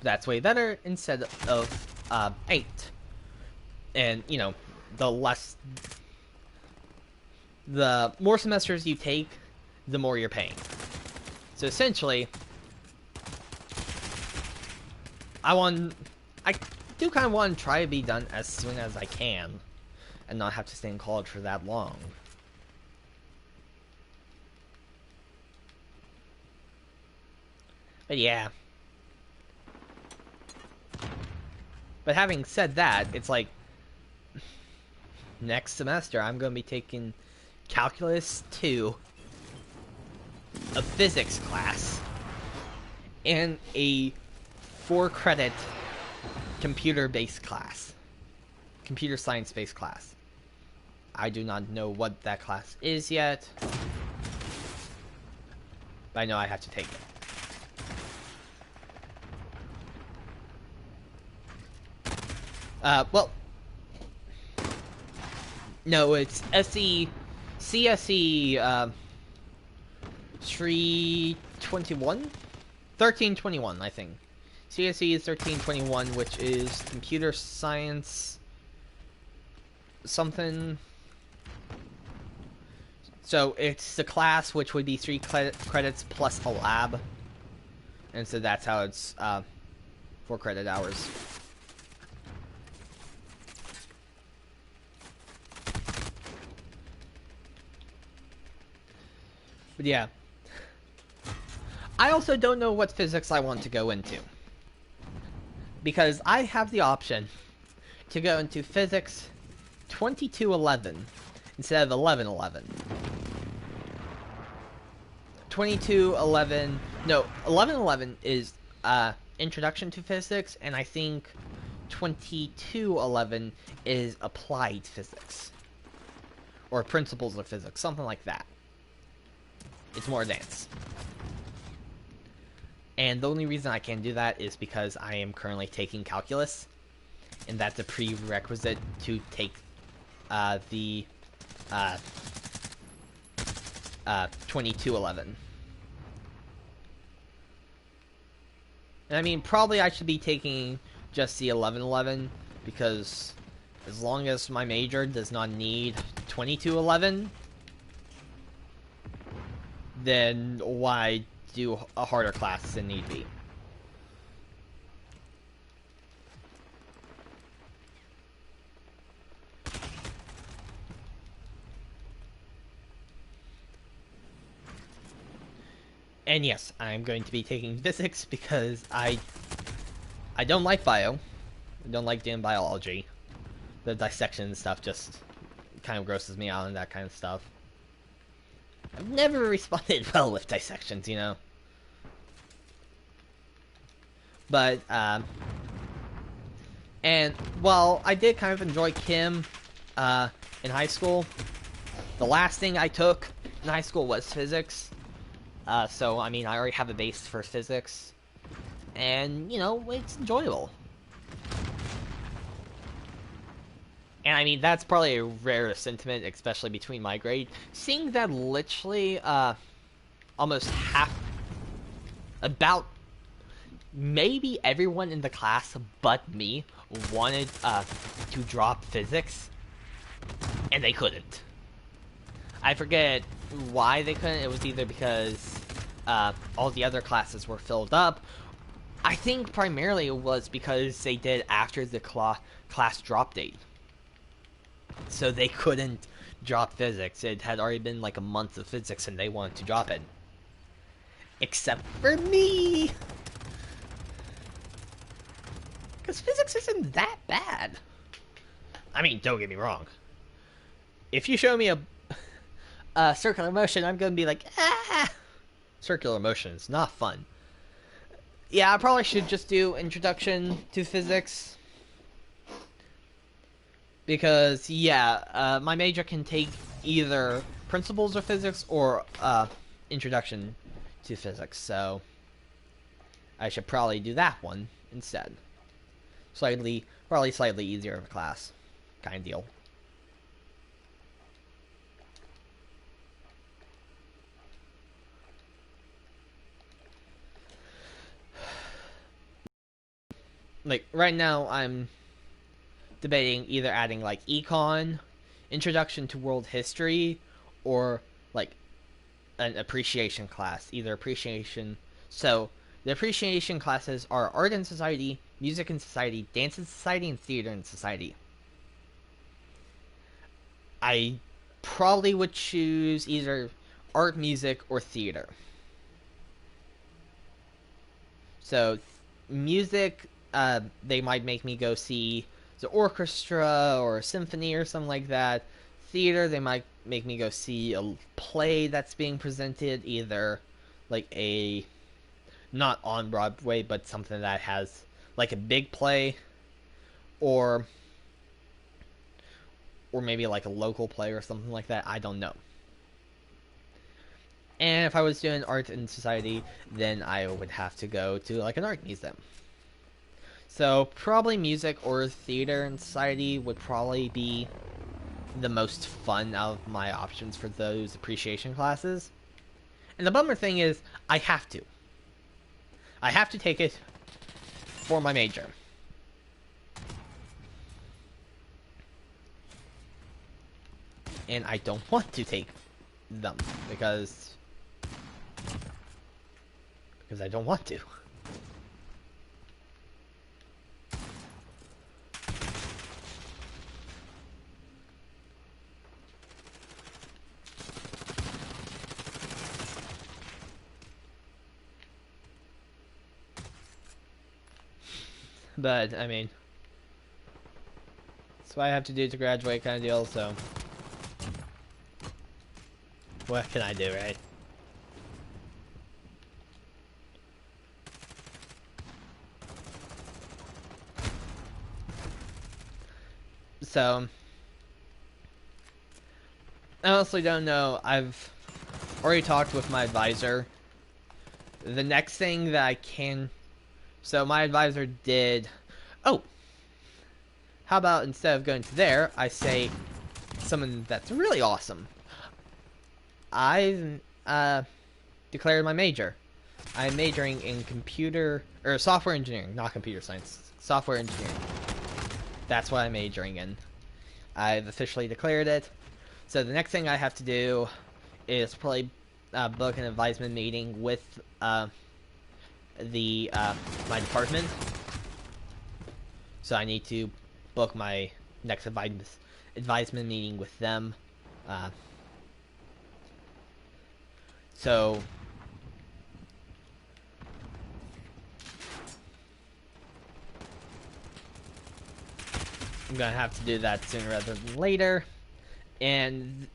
That's way better instead of 8. And, you know, the more semesters you take, the more you're paying. So essentially, I do kind of want to try to be done as soon as I can, and not have to stay in college for that long. But yeah. But having said that, it's like, next semester I'm going to be taking Calculus 2, a physics class, and a 4-credit computer-based class. Computer science-based class. I do not know what that class is yet, but I know I have to take it. Well, no, it's CSE 321? 1321, I think. CSE is 1321, which is computer science something. So it's the class which would be 3 credits plus a lab. And so that's how it's 4 credit hours. But yeah. I also don't know what physics I want to go into. Because I have the option to go into physics 2211 instead of 1111. 2211, no, 1111 is Introduction to Physics, and I think 2211 is Applied Physics. Or Principles of Physics, something like that. It's more advanced. And the only reason I can do that is because I am currently taking calculus, and that's a prerequisite to take the 2211. And I mean, probably I should be taking just the 1111, because as long as my major does not need 2211, then why do a harder class than need be? And yes, I'm going to be taking physics because I don't like bio. I don't like doing biology. The dissection stuff just kind of grosses me out and that kind of stuff. I've never responded well with dissections, you know. But, and while I did kind of enjoy chem in high school, the last thing I took in high school was physics. So, I mean, I already have a base for physics. And, you know, it's enjoyable. And, I mean, that's probably a rare sentiment, especially between my grade. Seeing that literally, almost half... About... Maybe everyone in the class but me wanted, to drop physics. And they couldn't. I forget why they couldn't. It was either because all the other classes were filled up. I think primarily it was because they did after the class drop date. So they couldn't drop physics. It had already been like a month of physics and they wanted to drop it. Except for me! Because physics isn't that bad. I mean, don't get me wrong. If you show me a circular motion, I'm gonna be like, ah! Circular motion is not fun. Yeah, I probably should just do Introduction to Physics. Because, yeah, my major can take either Principles of Physics or Introduction to Physics, so I should probably do that one instead. Probably slightly easier of a class, kind of deal. Like, right now, I'm debating either adding, like, Econ, Introduction to World History, or, like, an Appreciation class. Either Appreciation... So, the Appreciation classes are Art and Society, Music and Society, Dance and Society, and Theater and Society. I probably would choose either Art, Music, or Theater. So, Music... they might make me go see the orchestra or a symphony or something like that. Theater, they might make me go see a play that's being presented, either like a not on Broadway, but something that has like a big play, or maybe like a local play or something like that. I don't know. And if I was doing art and society, then I would have to go to like an art museum. So, probably music or theater and society would probably be the most fun out of my options for those appreciation classes. And the bummer thing is, I have to. I have to take it for my major. And I don't want to take them, because I don't want to. But, I mean, that's what I have to do to graduate kind of deal, so what can I do, right? So, I honestly don't know. I've already talked with my advisor. The next thing that I can... So, my advisor did... Oh! How about instead of going to there, I say something that's really awesome. I've declared my major. I'm majoring in software engineering, not computer science. Software engineering. That's what I'm majoring in. I've officially declared it. So the next thing I have to do is probably book an advisement meeting with my department. So I need to book my next advisement meeting with them. So I'm gonna have to do that sooner rather than later. And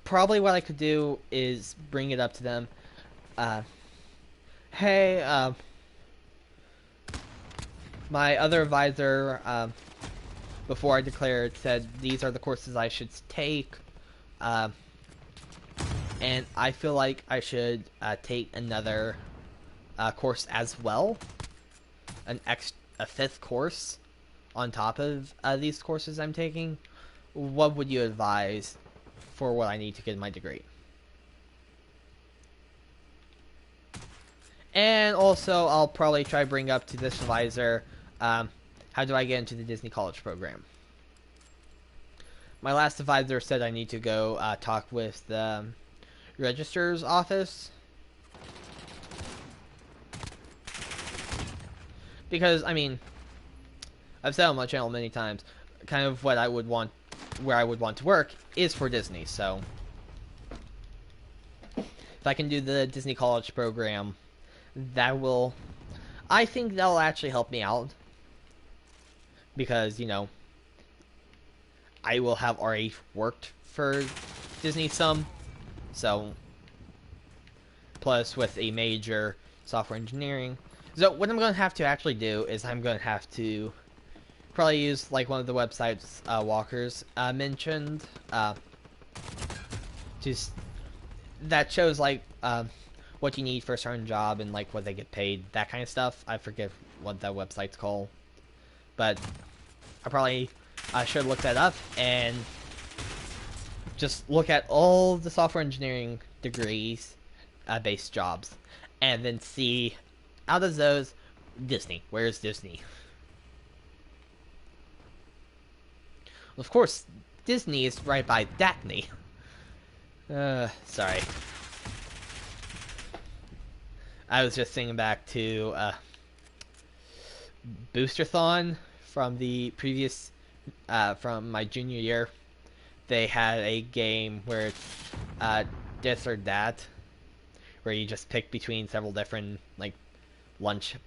probably what I could do is bring it up to them. Hey, my other advisor, before I declared, said these are the courses I should take. And I feel like I should take another course as well. A fifth course on top of these courses I'm taking. What would you advise for what I need to get my degree? And also, I'll probably try to bring up to this advisor, how do I get into the Disney College program? My last advisor said I need to go talk with the registrar's office. Because, I mean, I've said on my channel many times, kind of what I would want, where I would want to work is for Disney, so if I can do the Disney College program, I think that'll actually help me out, because, you know, I will have already worked for Disney some, so, plus with a major software engineering. So what I'm going to have to actually do is I'm going to have to probably use like one of the websites Walker's mentioned, just that shows like what you need for a certain job and like what they get paid, that kind of stuff. I forget what that website's called, but I probably should look that up and just look at all the software engineering degrees based jobs, and then see out of those, Disney. Where's Disney? Of course, Disney is right by Daphne. Sorry. I was just thinking back to Boosterthon from the previous, from my junior year. They had a game where it's this or that, where you just pick between several different like lunch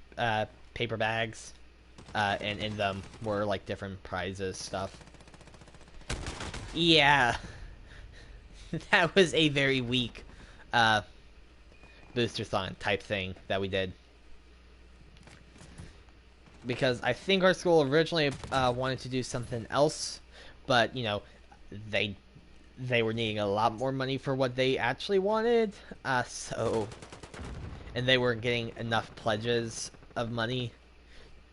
paper bags, and in them were like different prizes stuff. Yeah, that was a very weak Boosterthon type thing that we did. Because I think our school originally wanted to do something else, but, you know, they were needing a lot more money for what they actually wanted, so... And they weren't getting enough pledges of money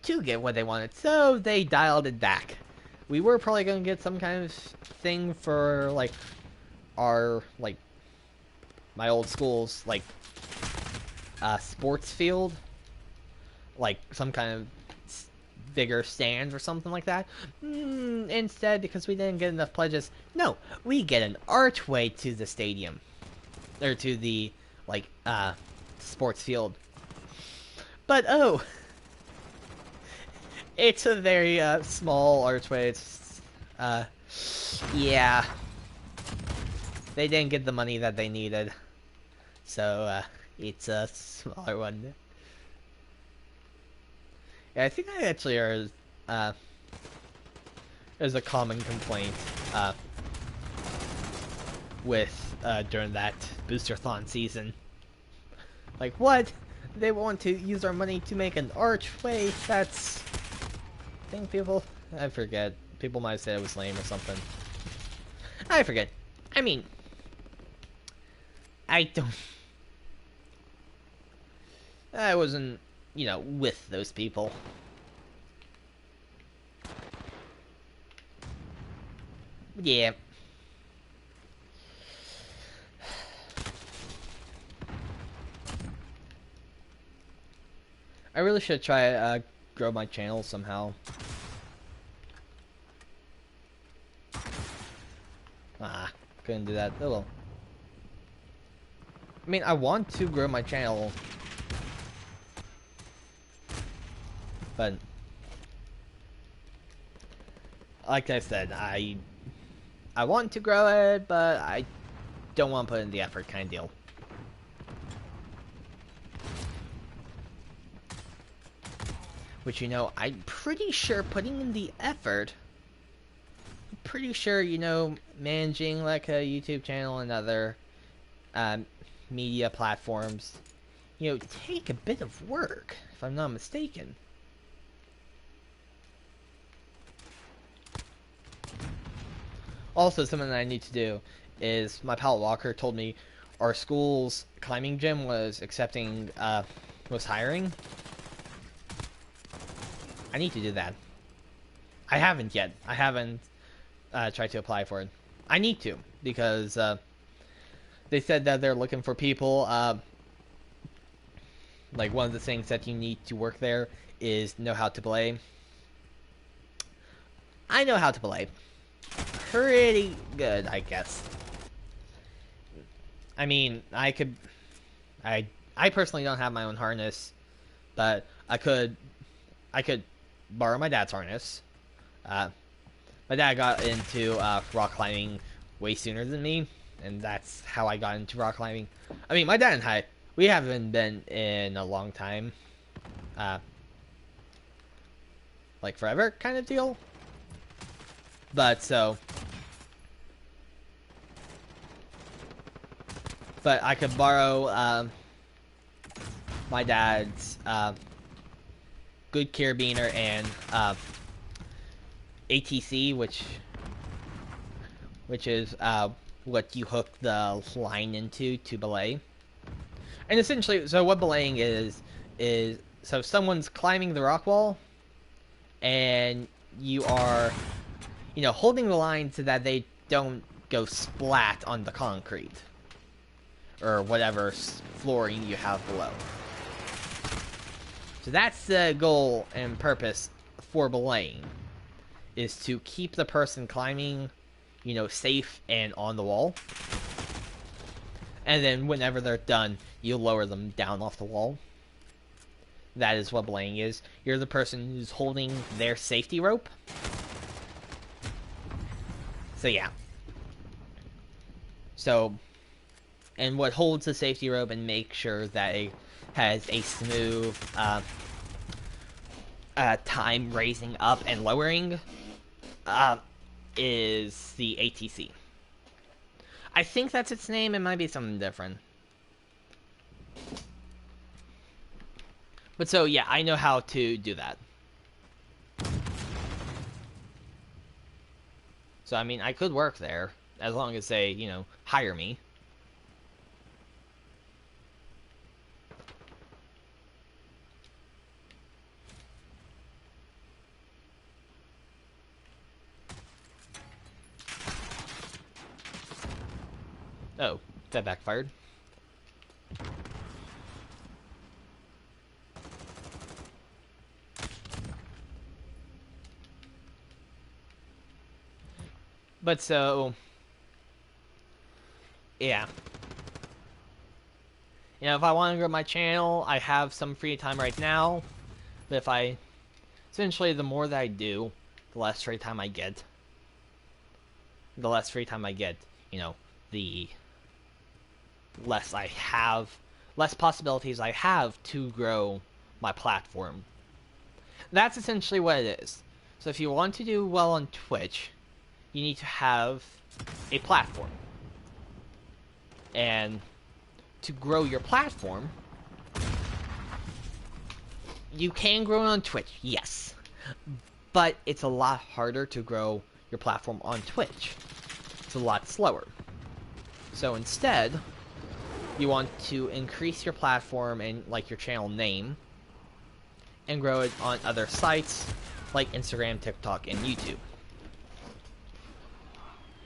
to get what they wanted, so they dialed it back. We were probably going to get some kind of thing for, like, our, like, my old school's, like, sports field. Like, some kind of bigger stands or something like that. Instead, because we didn't get enough pledges, no, we get an archway to the stadium. Or to the, like, sports field. But, oh... It's a very, small archway. It's, yeah. They didn't get the money that they needed. So, it's a smaller one. Yeah, I think that actually is a common complaint, with, during that Boosterthon season. Like, what? They want to use our money to make an archway? That's... I think people... I forget People might say it was lame or something. I forget. I mean, I wasn't, you know, with those people. Yeah. I really should try grow my channel somehow. Couldn't do that. Oh well. I mean, I want to grow my channel, but like I said, I want to grow it, but I don't want to put in the effort, kind of deal. Which, you know, I'm pretty sure putting in the effort, I'm pretty sure, you know, managing like a YouTube channel and other media platforms, you know, take a bit of work, if I'm not mistaken. Also, something that I need to do is, my pal Walker told me our school's climbing gym was accepting, was hiring. I need to do that. I haven't yet. I haven't tried to apply for it. I need to, because they said that they're looking for people. Like, one of the things that you need to work there is know how to play. I know how to play. Pretty good, I guess. I mean, I personally don't have my own harness, but I could borrow my dad's harness. My dad got into rock climbing way sooner than me, and that's how I got into rock climbing. I mean, my dad and I, we haven't been in a long time. Like forever kind of deal. But I could borrow my dad's good carabiner and ATC, which is what you hook the line into to belay. And essentially, so what belaying is so someone's climbing the rock wall, and you are, you know, holding the line so that they don't go splat on the concrete or whatever flooring you have below. So that's the goal and purpose for belaying, is to keep the person climbing, you know, safe and on the wall. And then whenever they're done, you lower them down off the wall. That is what belaying is. You're the person who's holding their safety rope. So yeah. So, and what holds the safety rope and makes sure that it has a smooth time raising up and lowering is the ATC. I think that's its name. It might be something different. But so, yeah, I know how to do that. So, I mean, I could work there, as long as they, you know, hire me. Oh, that backfired. But so, yeah. You know, if I want to grow my channel, I have some free time right now. But essentially, the more that I do, the less free time I get. The less free time I get, you know, the less I have, less possibilities I have to grow my platform. That's essentially what it is. So if you want to do well on Twitch, you need to have a platform. And to grow your platform, you can grow it on Twitch, yes. but it's a lot harder to grow your platform on Twitch. It's a lot slower. So instead, you want to increase your platform and like your channel name and grow it on other sites like Instagram, TikTok, and YouTube.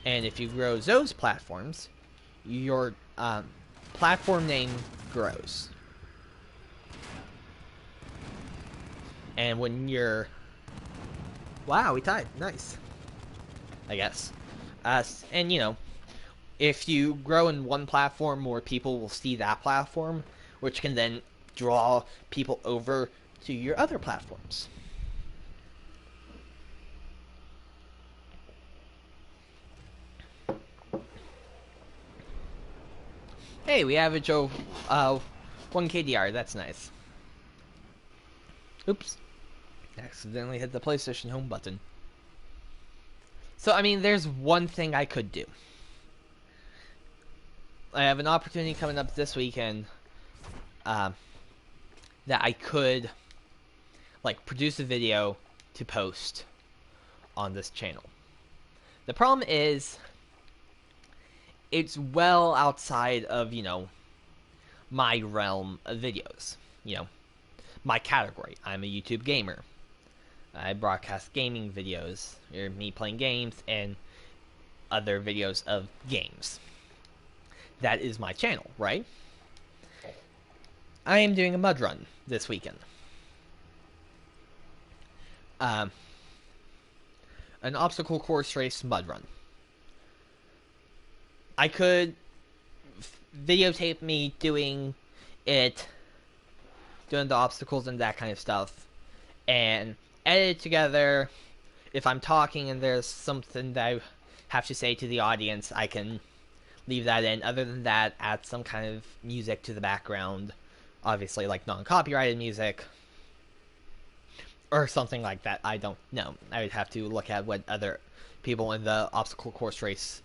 And if you grow those platforms, your platform name grows. And when you're... Wow, we tied. Nice. I guess. And, you know, if you grow in one platform, more people will see that platform, which can then draw people over to your other platforms. Hey, we average 1 KDR. That's nice. Oops. Accidentally hit the PlayStation home button. So, I mean, there's one thing I could do. I have an opportunity coming up this weekend that I could, like, produce a video to post on this channel. The problem is, it's well outside of, you know, my realm of videos. You know, my category. I'm a YouTube gamer. I broadcast gaming videos, or me playing games, and other videos of games. That is my channel, right? I am doing a mud run this weekend. An obstacle course race mud run. I could videotape me doing it, doing the obstacles and that kind of stuff, and edit it together. If I'm talking and there's something that I have to say to the audience, I can leave that in. Other than that, add some kind of music to the background. Obviously, like non-copyrighted music. Or something like that. I don't know. I would have to look at what other people in the obstacle course race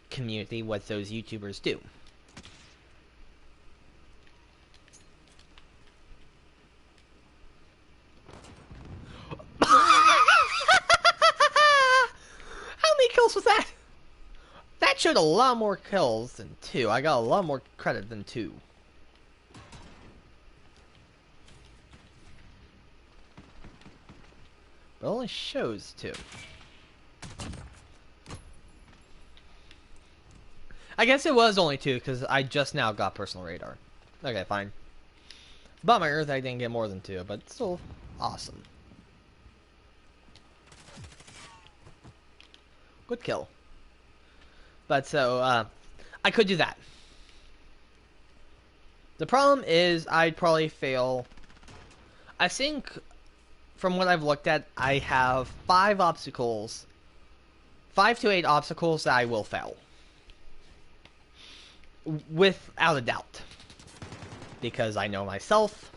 community, what those YouTubers do. How many kills was that? That showed a lot more kills than 2. I got a lot more credit than 2. But it only shows 2. I guess it was only 2 because I just now got personal radar. Okay, fine. Bummer that I didn't get more than 2, but still awesome. Good kill. But so, I could do that. The problem is I'd probably fail. I think, from what I've looked at, I have 5 obstacles. 5 to 8 obstacles that I will fail. Without a doubt. Because I know myself.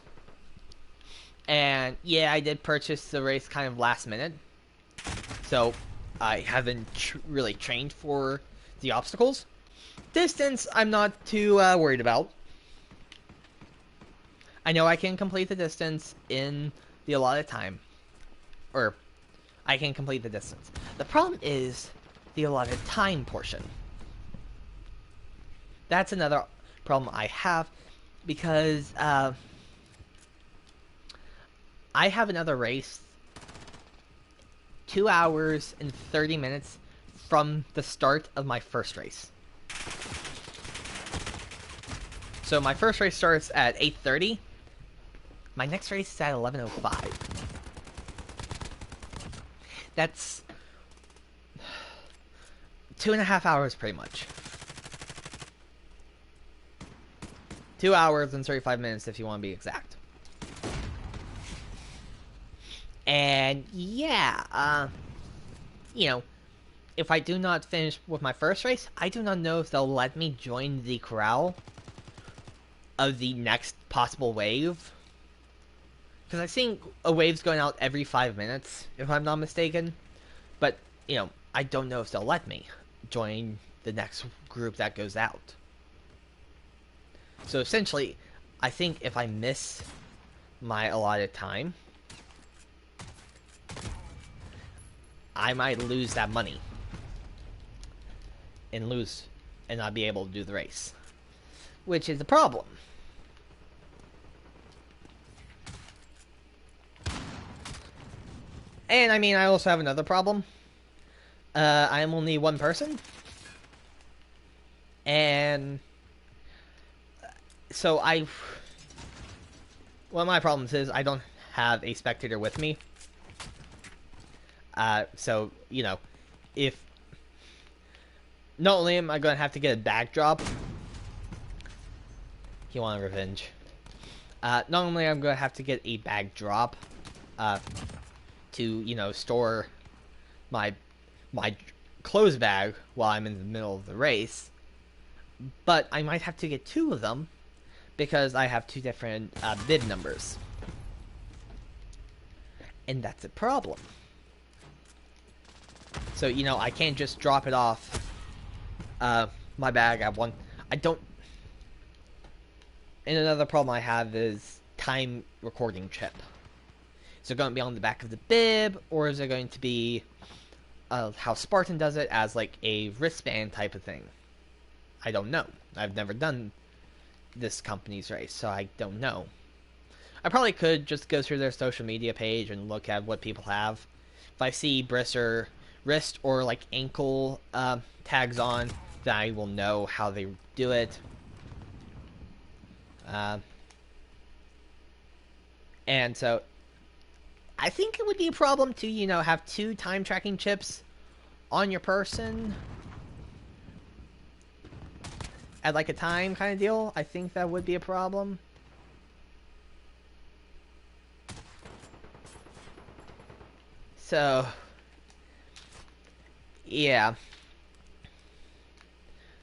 And, yeah, I did purchase the race kind of last minute. So, I haven't really trained for the obstacles. Distance, I'm not too worried about. I know I can complete the distance in the allotted time. Or, I can complete the distance. The problem is the allotted time portion. That's another problem I have, because I have another race 2 hours and 30 minutes from the start of my first race. So my first race starts at 8:30. My next race is at 11:05. That's 2.5 hours pretty much. 2 hours and 35 minutes if you want to be exact. And yeah, you know, if I do not finish with my first race, I do not know if they'll let me join the corral of the next possible wave. Because I think a wave's going out every 5 minutes, if I'm not mistaken. But, you know, I don't know if they'll let me join the next group that goes out. So essentially, I think if I miss my allotted time, I might lose that money. And not be able to do the race. Which is a problem. And I mean, I also have another problem. I am only one person. And so one of my problems is I don't have a spectator with me. So, you know, if not only am I going to have to get a backdrop, you want revenge. Not only am I going to have to get a backdrop, to, you know, store my clothes bag while I'm in the middle of the race, but I might have to get two of them because I have two different bib numbers. And that's a problem. So, you know, I can't just drop it off my bag at one. I don't. And another problem I have is time recording chip. Is it going to be on the back of the bib, or is it going to be how Spartan does it as like a wristband type of thing? I don't know. I've never done this company's race, so I don't know. I probably could just go through their social media page and look at what people have. If I see wrist or like ankle tags on, then I will know how they do it. And so I think it would be a problem to, you know, have two time tracking chips on your person at like a time kind of deal. I think that would be a problem. So, yeah.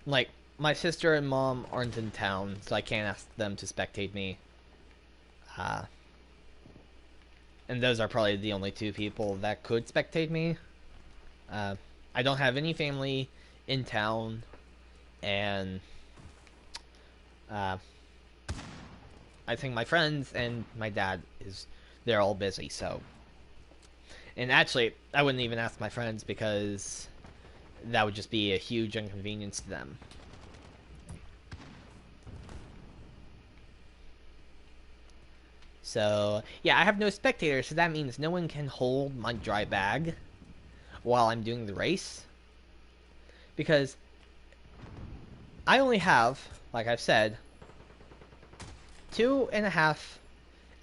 Like, my sister and mom aren't in town, so I can't ask them to spectate me. And those are probably the only two people that could spectate me. I don't have any family in town, and I think my friends and my dad they're all busy, so. And actually, I wouldn't even ask my friends because that would just be a huge inconvenience to them. So, yeah, I have no spectators, so that means no one can hold my dry bag while I'm doing the race. Because I only have, like I've said, 2.5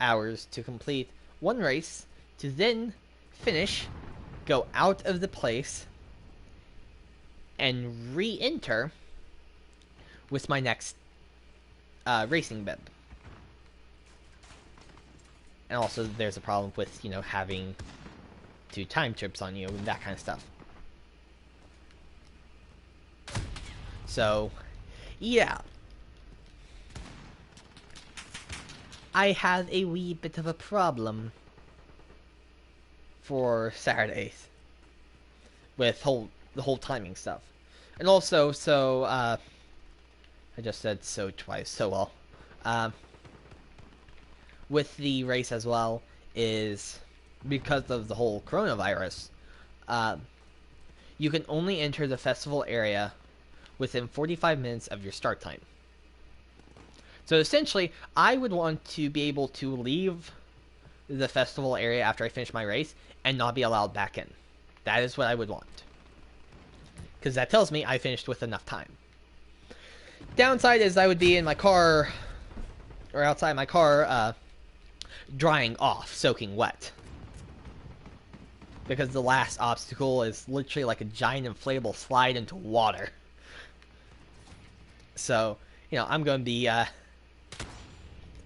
hours to complete one race, to then finish, go out of the place, and re-enter with my next racing bib. And also, there's a problem with, you know, having two time trips on you and that kind of stuff. So, yeah. I have a wee bit of a problem for Saturdays with the whole timing stuff. And also, so, I just said so twice, so well. With the race as well, is because of the whole coronavirus, you can only enter the festival area within 45 minutes of your start time. So essentially, I would want to be able to leave the festival area after I finish my race and not be allowed back in. That is what I would want. Because that tells me I finished with enough time. Downside is I would be in my car, or outside my car, drying off, soaking wet. Because the last obstacle is literally like a giant inflatable slide into water. So, you know, I'm going to be,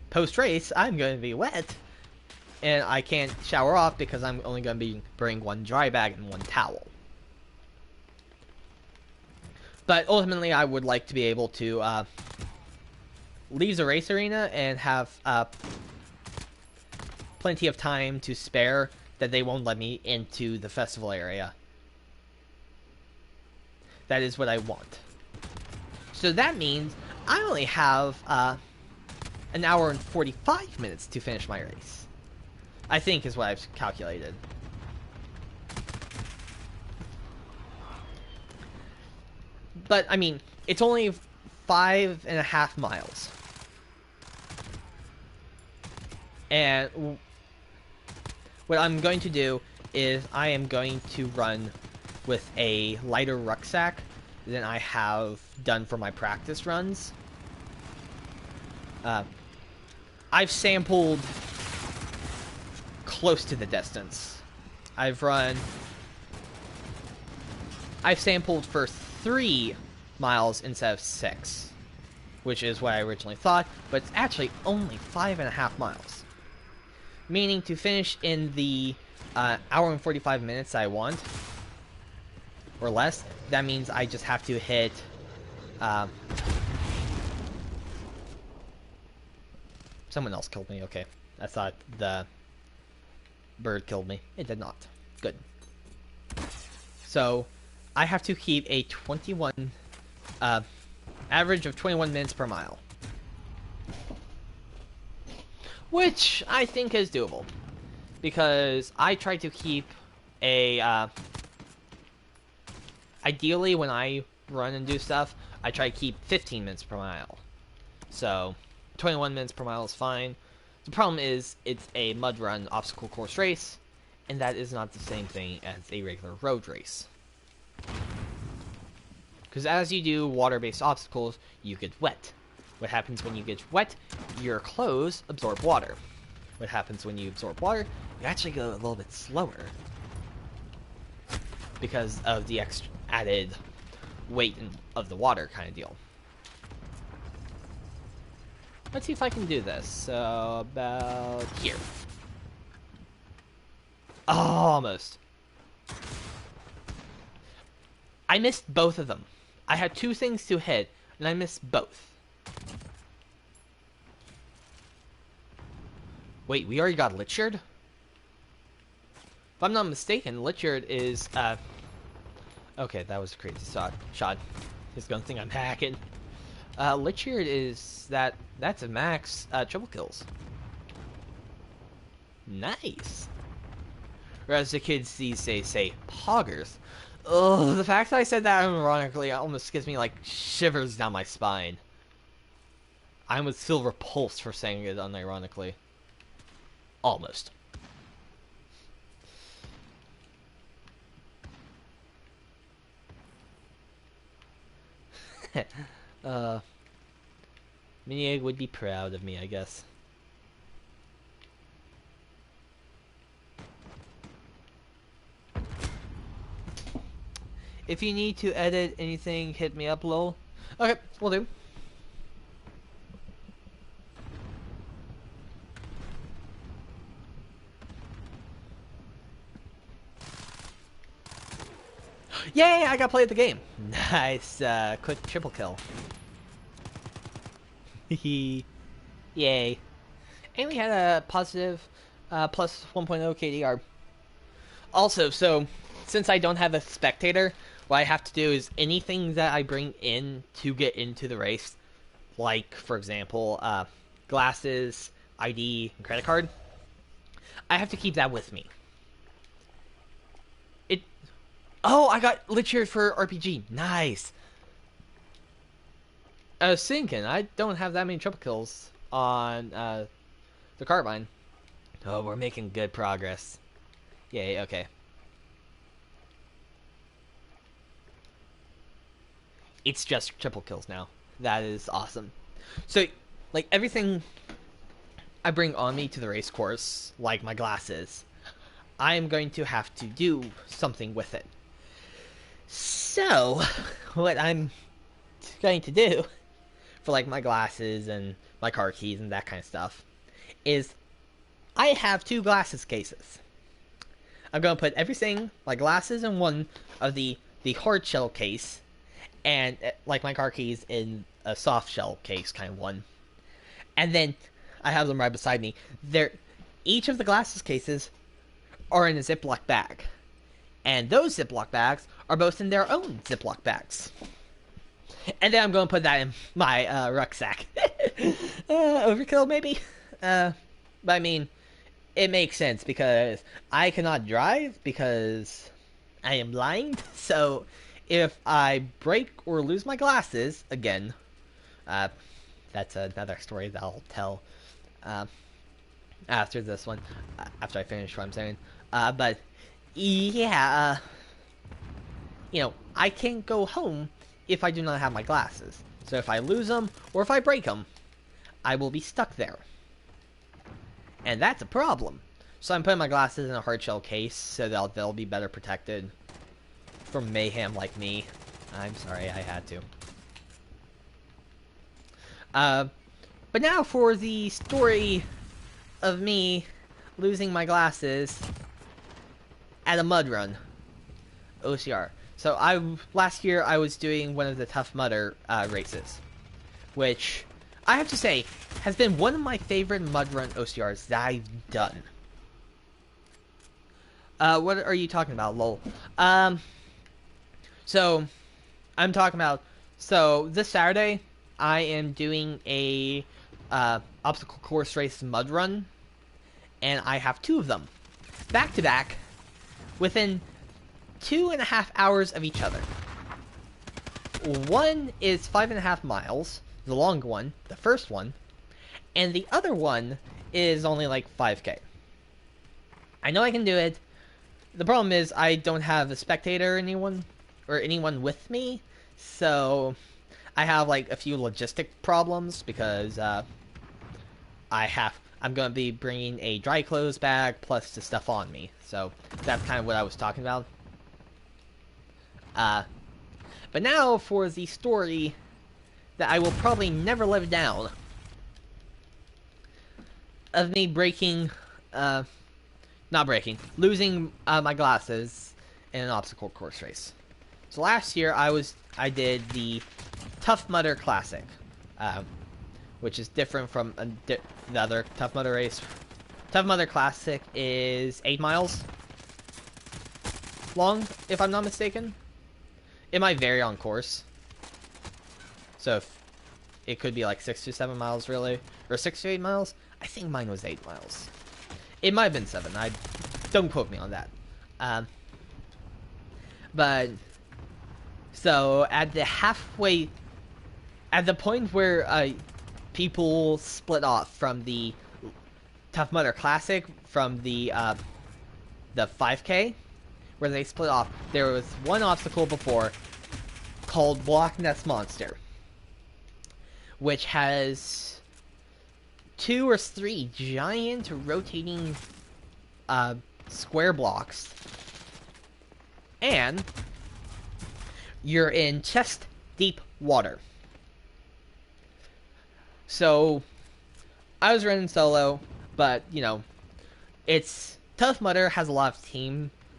post-race, I'm going to be wet. And I can't shower off because I'm only going to be bringing one dry bag and one towel. But ultimately, I would like to be able to, leave the race arena and have, plenty of time to spare that they won't let me into the festival area. That is what I want. So that means I only have an hour and 45 minutes to finish my race. I think is what I've calculated. But, I mean, it's only 5.5 miles. And what I'm going to do is I am going to run with a lighter rucksack than I have done for my practice runs. I've sampled close to the distance. I've sampled for 3 miles instead of 6, which is what I originally thought, but it's actually only 5.5 miles. Meaning to finish in the hour and 45 minutes I want, or less, that means I just have to hit someone else killed me. Okay, I thought the bird killed me. It did not. Good. So I have to keep a 21 average of 21 minutes per mile, which I think is doable, because I try to keep a ideally when I run and do stuff, I try to keep 15 minutes per mile. So 21 minutes per mile is fine. The problem is it's a mud run obstacle course race, and that is not the same thing as a regular road race. Because as you do water-based obstacles, you get wet. What happens when you get wet? Your clothes absorb water. What happens when you absorb water? You actually go a little bit slower, because of the extra added weight of the water kind of deal. Let's see if I can do this. So, about here. Oh, almost. I missed both of them. I had 2 things to hit, and I missed both. Wait, we already got Litchard? If I'm not mistaken, Litchard is, okay, that was a crazy shot. He's gonna think I'm hacking. Litchard is that's a max, triple kills. Nice. Or as the kids these days say, poggers. Ugh, the fact that I said that ironically almost gives me, like, shivers down my spine. I almost feel repulsed for saying it unironically. Almost. Miniag would be proud of me, I guess. If you need to edit anything, hit me up, lol. Okay, will do. Yay, I got to play the game. Nice, quick triple kill. Yay. And we had a positive plus 1.0 KDR. Also, so, since I don't have a spectator, what I have to do is anything that I bring in to get into the race, like, for example, glasses, ID, and credit card, I have to keep that with me. Oh, I got Litchard for RPG. Nice. I was thinking, I don't have that many triple kills on the carbine. Oh, we're making good progress. Yay, okay. It's just triple kills now. That is awesome. So, like, everything I bring on me to the race course, like my glasses, I am going to have to do something with it. So, what I'm going to do for, like, my glasses and my car keys and that kind of stuff is I have 2 glasses cases. I'm going to put everything, my glasses in one of the hard shell case, and, like, my car keys in a soft shell case kind of one. And then I have them right beside me. Each of the glasses cases are in a Ziploc bag. And those Ziploc bags are both in their own Ziploc bags. And then I'm going to put that in my rucksack. Overkill, maybe? But I mean, it makes sense because I cannot drive because I am blind. So if I break or lose my glasses again, that's another story that I'll tell after this one, after I finish what I'm saying. But yeah, I can't go home if I do not have my glasses. So if I lose them or if I break them, I will be stuck there. And that's a problem. So I'm putting my glasses in a hardshell case so that they'll be better protected from mayhem like me. I'm sorry, I had to. But now for the story of me losing my glasses at a mud run. OCR. So last year I was doing one of the Tough Mudder races, which I have to say has been one of my favorite mud run OCRs that I've done. What are you talking about, lol? So I'm talking about, so this Saturday I am doing a obstacle course race mud run, and I have 2 of them back to back within 2.5 hours of each other. One is 5.5 miles, the long one, the first one, and the other one is only like 5K. I know I can do it. The problem is I don't have a spectator or anyone with me, so I have like a few logistic problems because I'm going to be bringing a dry clothes bag plus the stuff on me. So that's kind of what I was talking about. But now for the story that I will probably never live down of me losing my glasses in an obstacle course race. So last year I did the Tough Mudder Classic, which is different from the other Tough Mudder race. Tough Mudder Classic is 8 miles long, if I'm not mistaken. It might vary on course. So it could be like 6 to 7 miles, really. Or 6 to 8 miles. I think mine was 8 miles. It might have been 7. Don't quote me on that. But so at the point where people split off from the Tough Mudder Classic from the 5K, where they split off, there was one obstacle before called Block Nest Monster, which has 2 or 3 giant rotating square blocks, and you're in chest deep water. So I was running solo, but it's Tough Mudder has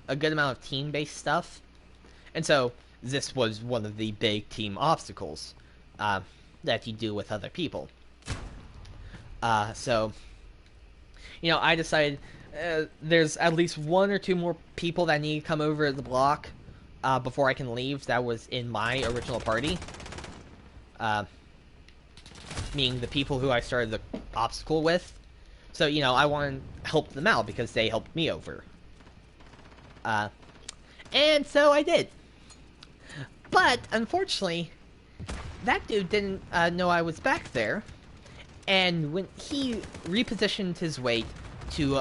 a good amount of team-based stuff, and so this was one of the big team obstacles that you do with other people. So I decided there's at least 1 or 2 more people that need to come over the block before I can leave. That was in my original party, meaning the people who I started the obstacle with. So I want to help them out because they helped me over. And so I did. But unfortunately, that dude didn't know I was back there, and when he repositioned his weight to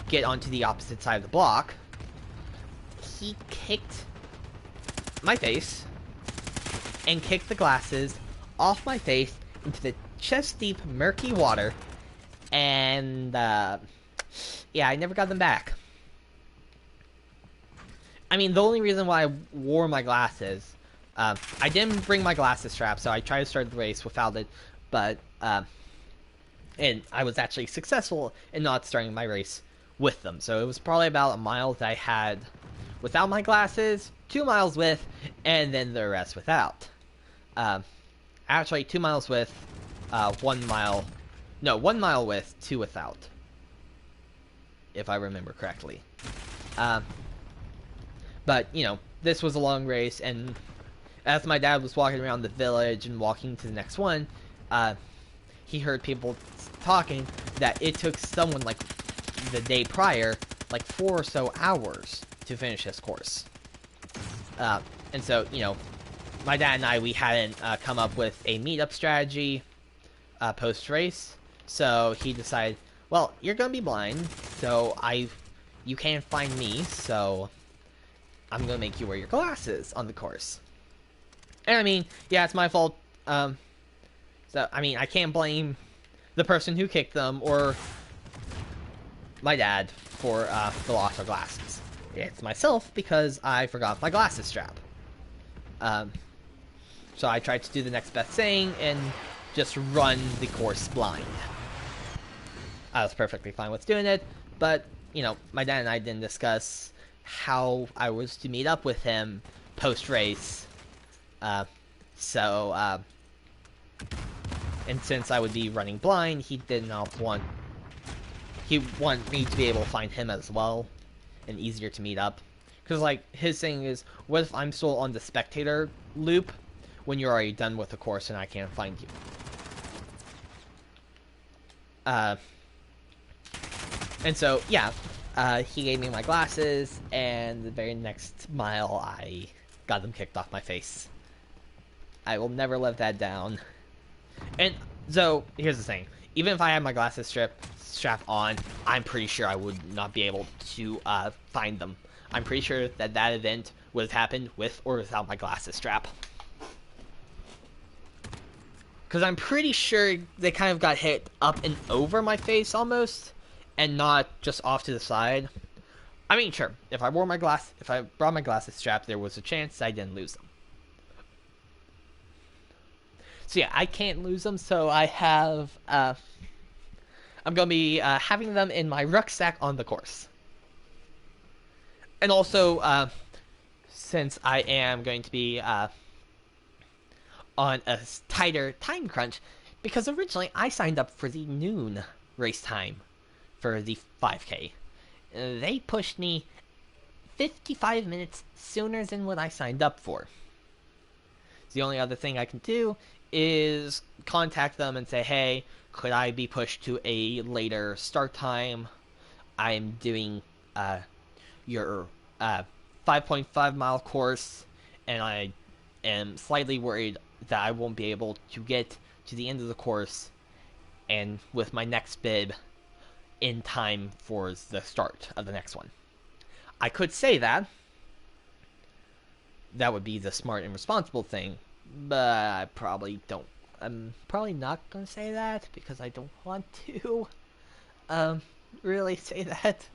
get onto the opposite side of the block, he kicked my face and kicked the glasses off my face into the chest-deep, murky water, and yeah, I never got them back. I mean, the only reason why I wore my glasses, I didn't bring my glasses strap, so I tried to start the race without it, but and I was actually successful in not starting my race with them. So it was probably about a mile that I had without my glasses, 2 miles with, and then the rest without. Actually, 2 miles with, 1 mile with, 2 without, if I remember correctly. But, this was a long race, and as my dad was walking around the village and walking to the next one, he heard people talking that it took someone, like, the day prior, like 4 or so hours to finish this course. And so, you know, my dad and I, we hadn't come up with a meetup strategy post-race. So he decided, well, you're going to be blind, so you can't find me, so I'm going to make you wear your glasses on the course. And I mean, yeah, it's my fault. So, I mean, I can't blame the person who kicked them or my dad for the loss of glasses. It's myself because I forgot my glasses strap. So I tried to do the next best thing and just run the course blind. I was perfectly fine with doing it, but, you know, my dad and I didn't discuss how I was to meet up with him post-race. And since I would be running blind, he did not want... He wanted me to be able to find him as well, and easier to meet up. Because, like, his thing is, what if I'm still on the spectator loop when you're already done with the course and I can't find you? And so, yeah, he gave me my glasses, and the very next mile, I got them kicked off my face. I will never let that down. And so, here's the thing. Even if I had my glasses strap on, I'm pretty sure I would not be able to find them. I'm pretty sure that that event would have happened with or without my glasses strap. Because I'm pretty sure they kind of got hit up and over my face almost, and not just off to the side. I mean, sure, if I brought my glasses strapped, there was a chance I didn't lose them. So yeah, I can't lose them, so I have, I'm going to be having them in my rucksack on the course. And also, since I am going to be on a tighter time crunch, because originally I signed up for the noon race time for the 5K. They pushed me 55 minutes sooner than what I signed up for. The only other thing I can do is contact them and say, hey, could I be pushed to a later start time? I'm doing your 5.5 mile course, and I am slightly worried that I won't be able to get to the end of the course and with my next bib in time for the start of the next one. I could say that. That would be the smart and responsible thing, but I probably don't. I'm probably not going to say that because I don't want to really say that.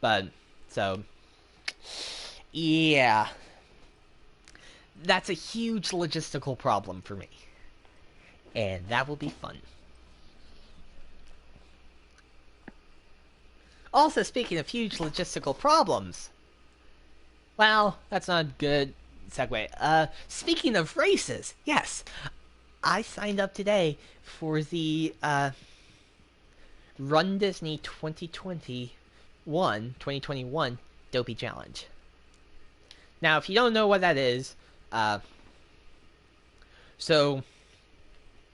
But, so, yeah. That's a huge logistical problem for me. And that will be fun. Also, speaking of huge logistical problems, well, that's not a good segue. Speaking of races, yes, I signed up today for the Run Disney 2021 Dopey Challenge. Now, if you don't know what that is, so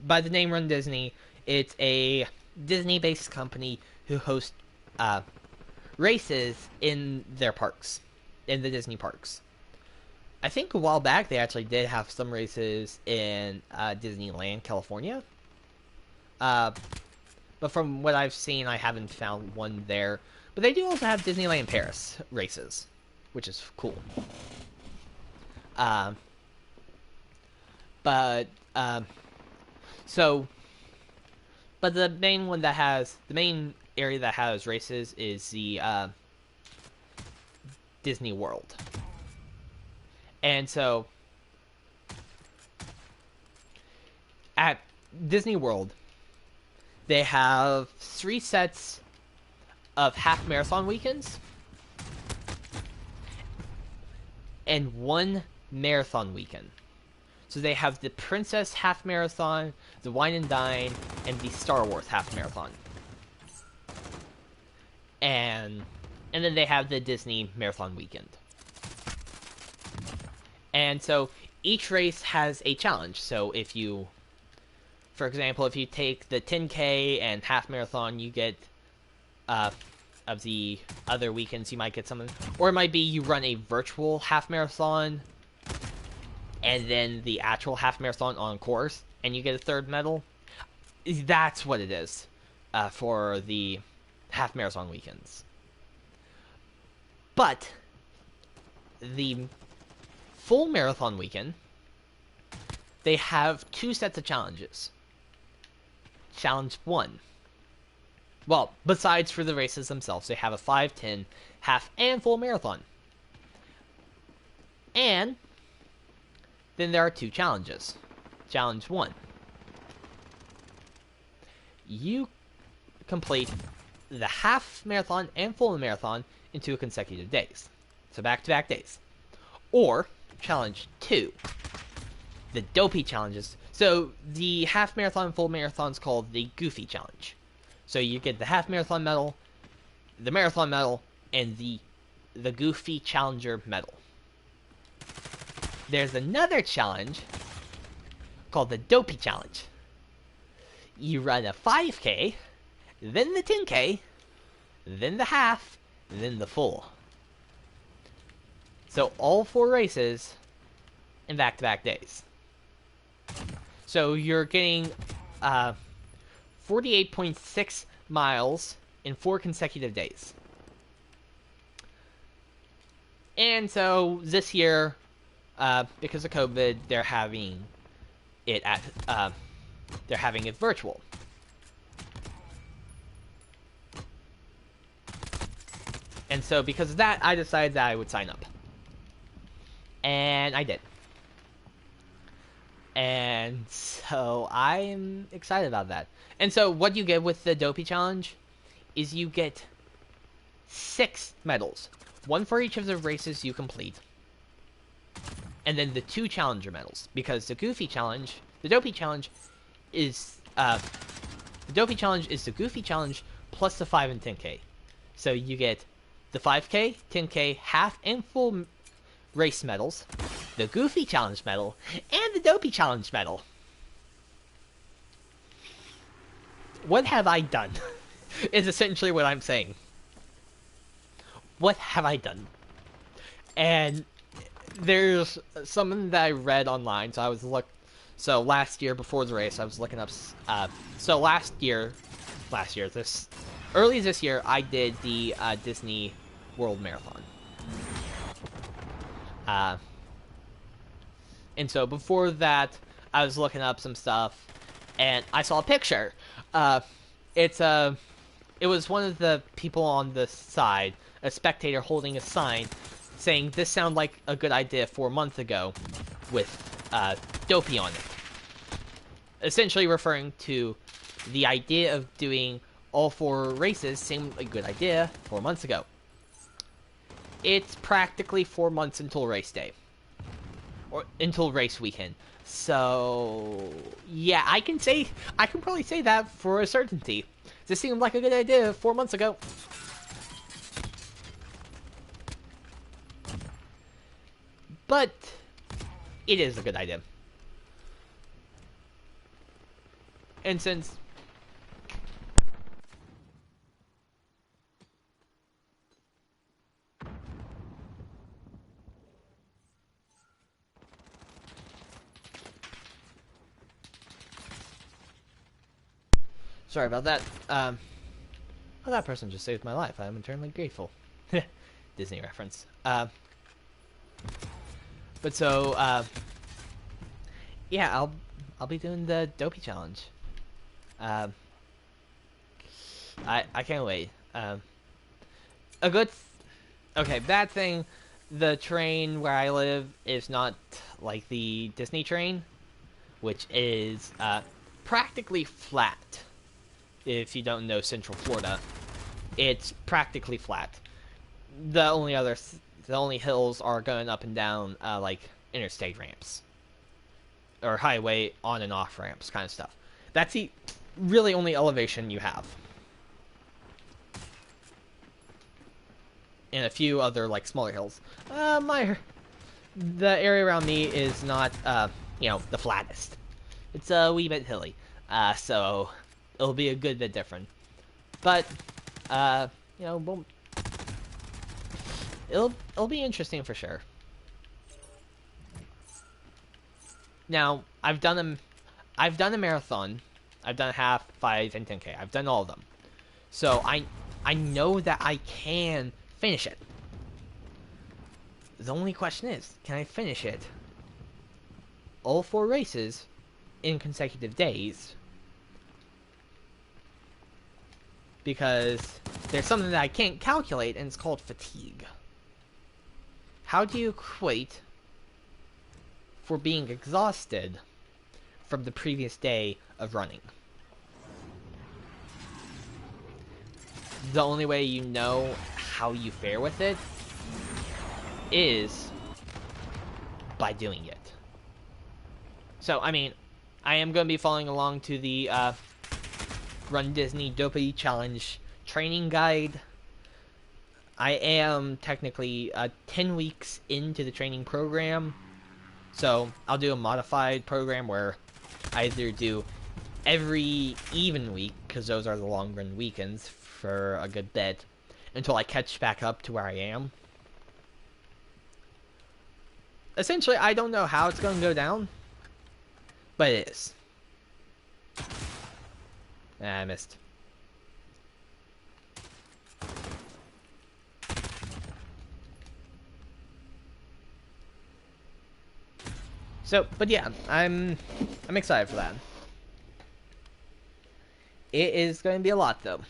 by the name Run Disney, it's a Disney-based company who hosts races in their parks, in the Disney parks. I think a while back they actually did have some races in Disneyland, California. But from what I've seen, I haven't found one there. But they do also have Disneyland Paris races, which is cool. But the main one that has, the main area that has races is the Disney World. And so at Disney World, they have 3 sets of half marathon weekends and 1 marathon weekend. So they have the Princess Half Marathon, the Wine and Dine, and the Star Wars Half Marathon. And then they have the Disney Marathon weekend. And so each race has a challenge. So if you, for example, if you take the 10K and half marathon, you get of the other weekends you might get something. Or it might be you run a virtual half marathon and then the actual half marathon on course and you get a third medal. That's what it is for the half marathon weekends. But the full marathon weekend, they have 2 sets of challenges. Challenge 1. Well, besides for the races themselves, they have a 5, 10, half, and full marathon. And then there are 2 challenges. Challenge 1. You complete the half marathon and full marathon in 2 consecutive days. So back-to-back days. Or challenge 2. The dopey challenges. So the half marathon and full marathon is called the goofy challenge. So you get the half marathon medal, the marathon medal, and the goofy challenger medal. There's another challenge called the dopey challenge. You run a 5K, then the 10K, then the half, then the full. So all 4 races in back-to-back days. So you're getting 48.6 miles in 4 consecutive days. And so this year, because of COVID, they're having it virtual. And so because of that, I decided that I would sign up. And I did. And so I'm excited about that. And so what you get with the Dopey Challenge is you get 6 medals. 1 for each of the races you complete. And then the 2 Challenger medals. Because the Goofy Challenge, the Dopey Challenge is the Goofy Challenge plus the 5 and 10K. So you get the 5K, 10K, half, and full race medals, the Goofy Challenge medal, and the Dopey Challenge medal. What have I done? Is essentially what I'm saying. What have I done? And there's something that I read online, so last year before the race, I was looking up, early this year, I did the Disney World Marathon. And so before that, I was looking up some stuff, and I saw a picture. It was one of the people on the side, a spectator holding a sign, saying this sounded like a good idea 4 months ago, with Dopey on it. Essentially referring to the idea of doing all 4 races seemed like a good idea 4 months ago. It's practically 4 months until race day. Or until race weekend. So yeah, I can probably say that for a certainty. This seemed like a good idea 4 months ago. But it is a good idea. And since sorry about that. Well, that person just saved my life. I'm eternally grateful. Disney reference. But so, yeah, I'll be doing the Dopey Challenge. I can't wait. Okay, bad thing. The train where I live is not like the Disney train, which is practically flat. If you don't know Central Florida, it's practically flat. The only hills are going up and down like interstate ramps or highway on and off ramps kind of stuff. That's the really only elevation you have. And a few other like smaller hills. The area around me is not the flattest. It's a wee bit hilly. So it'll be a good bit different. But you know, it'll be interesting for sure. Now, I've done a marathon. I've done half, 5, and 10K. I've done all of them. So I know that I can finish it. The only question is, can I finish it all 4 races in consecutive days? Because there's something that I can't calculate, and it's called fatigue. How do you equate for being exhausted from the previous day of running? The only way you know how you fare with it is by doing it. So, I mean, I am going to be following along to the Run Disney Dopey Challenge training guide. I am technically 10 weeks into the training program, so I'll do a modified program where I either do every even week, because those are the long run weekends for a good bit, until I catch back up to where I am. Essentially, I don't know how it's going to go down, but it is. I missed. So, but yeah, I'm excited for that. It is going to be a lot, though.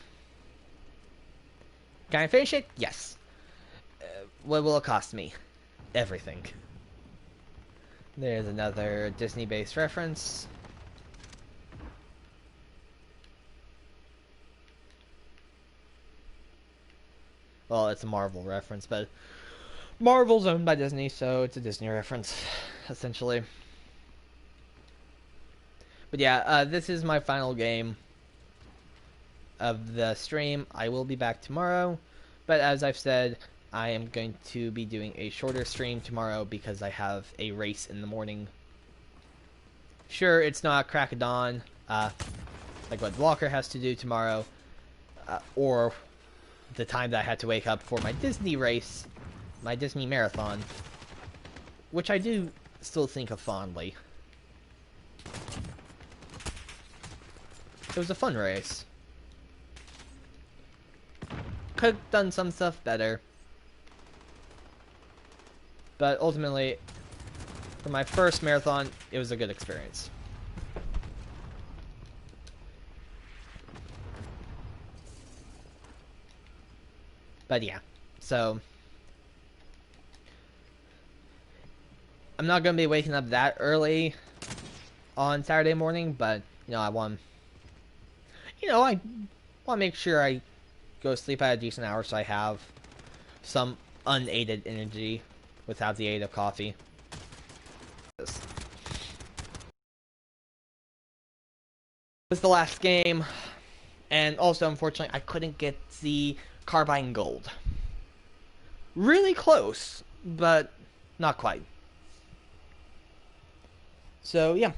Can I finish it? Yes. What will it cost me? Everything. There's another Disney-based reference. Well, it's a Marvel reference, but Marvel's owned by Disney, so it's a Disney reference, essentially. But yeah, this is my final game of the stream. I will be back tomorrow, but as I've said, I am going to be doing a shorter stream tomorrow because I have a race in the morning. Sure, it's not crack of dawn, like what Walker has to do tomorrow, or the time that I had to wake up for my Disney race, my Disney marathon, which I do still think of fondly. It was a fun race. Could have done some stuff better, but ultimately, for my first marathon, it was a good experience. But yeah, so I'm not going to be waking up that early on Saturday morning, but I want to make sure I go to sleep at a decent hour so I have some unaided energy without the aid of coffee. This was the last game, and also unfortunately I couldn't get the Carbine Gold. Really close, but not quite. So yeah,